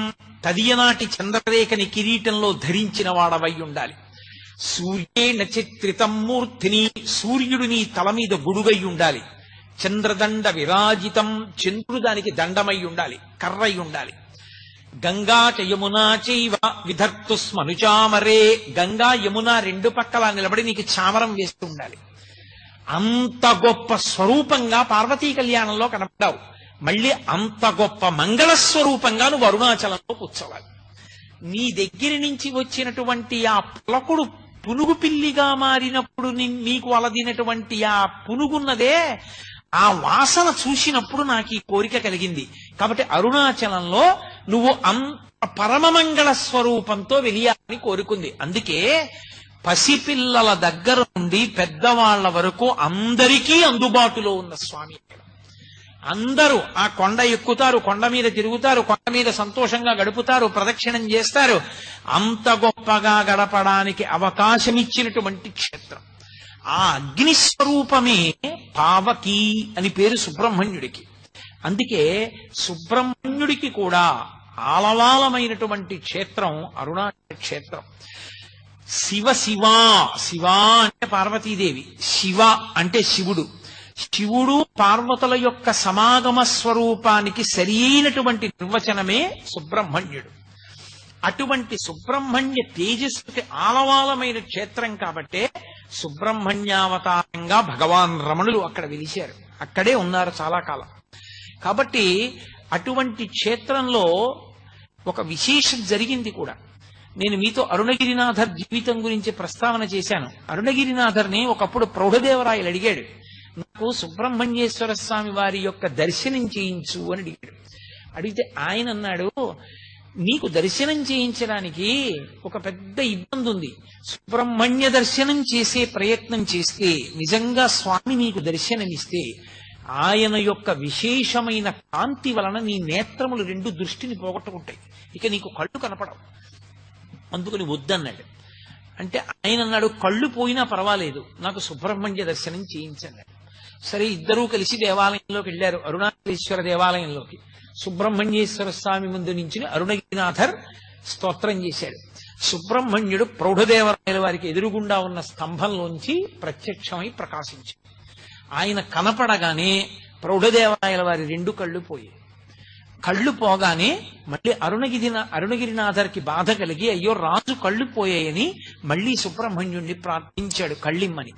తదియనాటి చంద్రరేఖని కిరీటంలో ధరించిన వాడవై ఉండాలి. సూర్యేణ చిత్రితం మూర్తిని, సూర్యుడు నీ తల మీద గుడుగై ఉండాలి. చంద్రదండ విరాజితం, చంద్రుడు దానికి దండమై ఉండాలి, కర్రై ఉండాలి. గంగా చ యమునా చైవ విధర్తు స్మనుచామరే, గంగా యమున రెండు పక్కల నిలబడి నీకు చామరం వేస్తూ ఉండాలి. అంత గొప్ప స్వరూపంగా పార్వతీ కళ్యాణంలో కనపడ్డావు. మళ్ళీ అంత గొప్ప మంగళ స్వరూపంగా నువ్వు అరుణాచలంలో కూర్చోవాలి. నీ దగ్గర నుంచి వచ్చినటువంటి ఆ పులకుడు పునుగు పిల్లిగా మారినప్పుడు నీకు అలదినటువంటి ఆ పునుగున్నదే, ఆ వాసన చూసినప్పుడు నాకు ఈ కోరిక కలిగింది. కాబట్టి అరుణాచలంలో నువ్వు అంత పరమమంగళ స్వరూపంతో వెలియాలని కోరుకుంది. అందుకే పసిపిల్లల దగ్గర నుండి పెద్దవాళ్ల వరకు అందరికీ అందుబాటులో ఉన్న స్వామి. అందరూ ఆ కొండ ఎక్కుతారు, కొండ మీద తిరుగుతారు, కొండ మీద సంతోషంగా గడుపుతారు, ప్రదక్షిణం చేస్తారు. అంత గొప్పగా గడపడానికి అవకాశం ఇచ్చినటువంటి క్షేత్రం. ఆ అగ్నిస్వరూపమే పావకి అని పేరు సుబ్రహ్మణ్యుడికి. అందుకే సుబ్రహ్మణ్యుడికి కూడా ఆలవాలమైనటువంటి క్షేత్రం అరుణాచల క్షేత్రం. శివ శివ శివ అంటే పార్వతీదేవి, శివ అంటే శివుడు. శివుడు పార్వతుల యొక్క సమాగమ స్వరూపానికి సరియైనటువంటి నిర్వచనమే సుబ్రహ్మణ్యుడు. అటువంటి సుబ్రహ్మణ్య తేజస్సుకి ఆలవాలమైన క్షేత్రం కాబట్టే సుబ్రహ్మణ్యావతారంగా భగవాన్ రమణులు అక్కడ వెలిశారు, అక్కడే ఉన్నారు చాలా కాలం. కాబట్టి అటువంటి క్షేత్రంలో ఒక విశేషం జరిగింది కూడా. నేను మీతో అరుణగిరినాథర్ జీవితం గురించి ప్రస్తావన చేశాను. అరుణగిరినాథర్ని ఒకప్పుడు ప్రౌఢదేవరాయలు అడిగాడు, నాకు సుబ్రహ్మణ్యేశ్వర స్వామి వారి యొక్క దర్శనం చేయించు అని అడిగాడు. అడిగితే ఆయన అన్నాడు, నీకు దర్శనం చేయించడానికి ఒక పెద్ద ఇబ్బంది ఉంది. సుబ్రహ్మణ్య దర్శనం చేసే ప్రయత్నం చేస్తే, నిజంగా స్వామి నీకు దర్శనమిస్తే, ఆయన యొక్క విశేషమైన కాంతి వలన నీ నేత్రములు రెండు దృష్టిని పోగొట్టుకుంటాయి, ఇక నీకు కళ్ళు కనపడవు, అందుకని వద్దన్నాడు. అంటే ఆయన అన్నాడు, కళ్ళు పోయినా పర్వాలేదు, నాకు సుబ్రహ్మణ్య దర్శనం చేయించండి. సరే, ఇద్దరూ కలిసి దేవాలయంలోకి వెళ్ళారు, అరుణాచలేశ్వర దేవాలయంలోకి. సుబ్రహ్మణ్యేశ్వర స్వామి ముందు నుంచి అరుణగిరినాథర్ స్తోత్రం చేశాడు. సుబ్రహ్మణ్యుడు ప్రౌఢదేవరాయల వారికి ఎదురుగుండా ఉన్న స్తంభంలోంచి ప్రత్యక్షమై ప్రకాశించాడు. ఆయన కనపడగానే ప్రౌఢదేవరాయల వారి రెండు కళ్ళు పోయాయి. కళ్ళు పోగానే మళ్ళీ అరుణగిరినాథర్కి బాధ కలిగి, అయ్యో రాజు కళ్ళు పోయాయని మళ్ళీ సుబ్రహ్మణ్యుడిని ప్రార్థించాడు కళ్ళిమ్మని.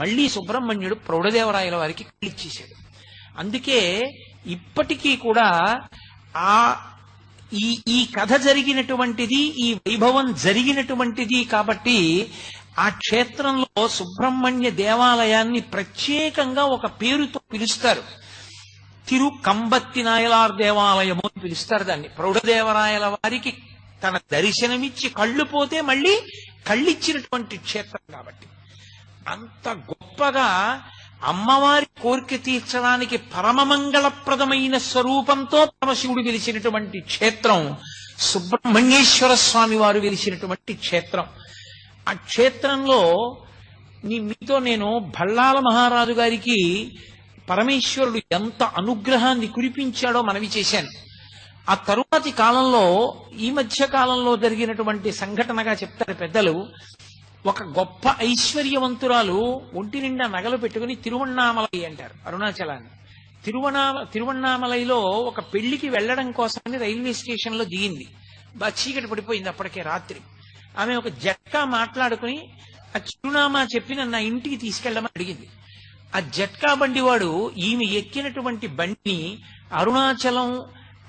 మళ్ళీ సుబ్రహ్మణ్యుడు ప్రౌఢదేవరాయల వారికి కళ్ళిచ్చేశాడు. అందుకే ఇప్పటికీ కూడా ఈ కథ జరిగినటువంటిది, ఈ వైభవం జరిగినటువంటిది కాబట్టి ఆ క్షేత్రంలో సుబ్రహ్మణ్య దేవాలయాన్ని ప్రత్యేకంగా ఒక పేరుతో పిలుస్తారు. తిరు కంబత్తి నాయలార్ దేవాలయము అని పిలుస్తారు దాన్ని. ప్రౌఢదేవరాయల వారికి తన దర్శనమిచ్చి కళ్ళు పోతే మళ్ళీ కళ్ళిచ్చినటువంటి క్షేత్రం కాబట్టి అంత గొప్పగా అమ్మవారి కోరిక తీర్చడానికి పరమమంగళప్రదమైన స్వరూపంతో పరమశివుడు వెలిసినటువంటి క్షేత్రం సుబ్రహ్మణ్యేశ్వర స్వామి వారు వెలిసినటువంటి క్షేత్రం. ఆ క్షేత్రంలో మీతో నేను భళ్ళాల మహారాజు గారికి పరమేశ్వరుడు ఎంత అనుగ్రహాన్ని కురిపించాడో మనవి చేశాను. ఆ తరువాతి కాలంలో, ఈ మధ్య కాలంలో జరిగినటువంటి సంఘటనగా చెప్తారు పెద్దలు. ఒక గొప్ప ఐశ్వర్యవంతురాలు ఒంటి నిండా నగలు పెట్టుకుని తిరువణ్ణామలై అంటారు అరుణాచలాన్ని. తిరువణ్ణామలైలో ఒక పెళ్లికి వెళ్లడం కోసమని రైల్వే స్టేషన్ లో దిగింది. బాగా చీకటి పడిపోయింది అప్పటికే రాత్రి. ఆమె ఒక జట్కా మాట్లాడుకుని ఆ చిరునామా చెప్పి నన్ను ఇంటికి తీసుకెళ్లమని అడిగింది. ఆ జట్కా బండివాడు ఈమె ఎక్కినటువంటి బండిని అరుణాచలం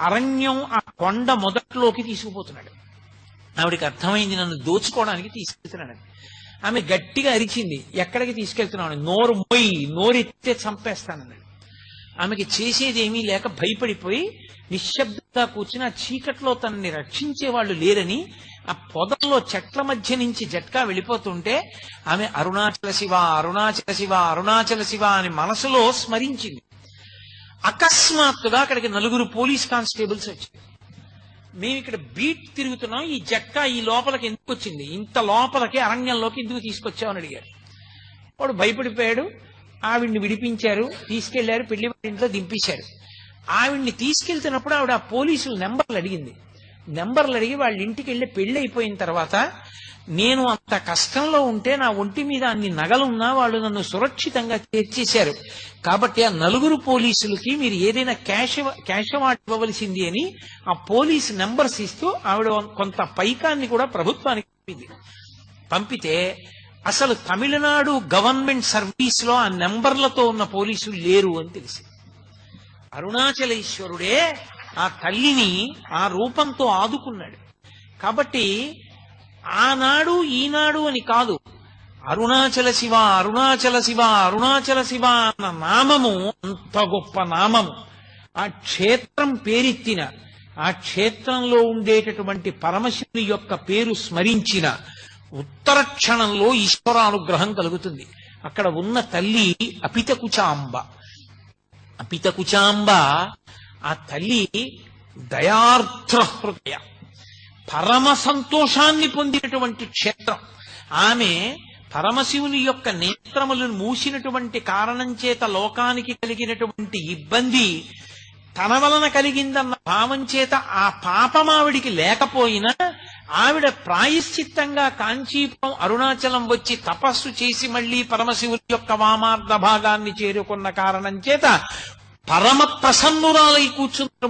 అరణ్యం ఆ కొండ మొదట్లోకి తీసుకుపోతున్నాడు. ఆవిడికి అర్థమైంది, నన్ను దోచుకోవడానికి తీసుకెళ్తున్నాడని. ఆమె గట్టిగా అరిచింది, ఎక్కడికి తీసుకెళ్తున్నాను, నోరు మొయ్యి, నోరెత్తే చంపేస్తానన్నాడు. ఆమెకి చేసేది ఏమీ లేక భయపడిపోయి నిశ్శబ్దంగా కూర్చుని, ఆ చీకట్లో తనని రక్షించే వాళ్ళు లేరని ఆ పొదల్లో చెట్ల మధ్య నుంచి జట్కా వెళ్ళిపోతుంటే ఆమె అరుణాచల శివ, అరుణాచల శివ, అరుణాచల శివ అని మనసులో స్మరించింది. అకస్మాత్తుగా అక్కడికి 4 పోలీస్ కానిస్టేబుల్స్ వచ్చారు. మేము ఇక్కడ బీట్ తిరుగుతున్నాం, ఈ జట్కా ఈ లోపలికి ఎందుకు వచ్చింది, ఇంత లోపలికి అరణ్యంలోకి ఎందుకు తీసుకొచ్చామని అడిగారు. వాడు భయపడిపోయాడు. ఆవిడ్ని విడిపించారు, తీసుకెళ్లారు, పెళ్లి ఇంట్లో దింపేశారు. ఆవిడ్ని తీసుకెళ్తున్నప్పుడు ఆవిడ ఆ పోలీసులు నెంబర్లు అడిగింది. నెంబర్లు అడిగి వాళ్ళ ఇంటికి వెళ్ళి పెళ్లి అయిపోయిన తర్వాత, నేను అంత కష్టంలో ఉంటే నా ఒంటి మీద అన్ని నగలున్నా వాళ్ళు నన్ను సురక్షితంగా చేర్చేశారు, కాబట్టి ఆ 4 పోలీసులకి మీరు ఏదైనా క్యాష్ అవార్డు ఇవ్వవలసింది అని ఆ పోలీసు నెంబర్స్ ఇస్తూ ఆవిడ కొంత పైకాన్ని కూడా ప్రభుత్వానికి పంపితే, అసలు తమిళనాడు గవర్నమెంట్ సర్వీస్ లో ఆ నెంబర్లతో ఉన్న పోలీసులు లేరు అని తెలిసి, అరుణాచలేశ్వరుడే ఆ తల్లిని ఆ రూపంతో ఆదుకున్నాడు. కాబట్టి ఆనాడు ఈనాడు అని కాదు, అరుణాచల శివ అరుణాచల శివ అరుణాచల శివ అన్న నామము అంత గొప్ప నామము. ఆ క్షేత్రం పేరెత్తిన, ఆ క్షేత్రంలో ఉండేటటువంటి పరమశివుని యొక్క పేరు స్మరించిన ఉత్తర క్షణంలో ఈశ్వరానుగ్రహం కలుగుతుంది. అక్కడ ఉన్న తల్లి అపితకుచాంబ. అపితకుచాంబ ఆ తల్లి దయార్ద్ర హృదయ, పరమ సంతోషాన్ని పొందినటువంటి క్షేత్రం. ఆమె పరమశివుని యొక్క నేత్రములను మూసినటువంటి కారణం చేత లోకానికి కలిగినటువంటి ఇబ్బంది తన వలన కలిగిందన్న భావం చేత ఆ పాపమావిడికి లేకపోయినా ఆవిడ ప్రాయశ్చిత్తంగా కాంచీపురం అరుణాచలం వచ్చి తపస్సు చేసి మళ్లీ పరమశివుని యొక్క వామార్ధ భాగాన్ని చేరుకున్న కారణం చేత పరమ ప్రసన్నురాలై కూర్చున్న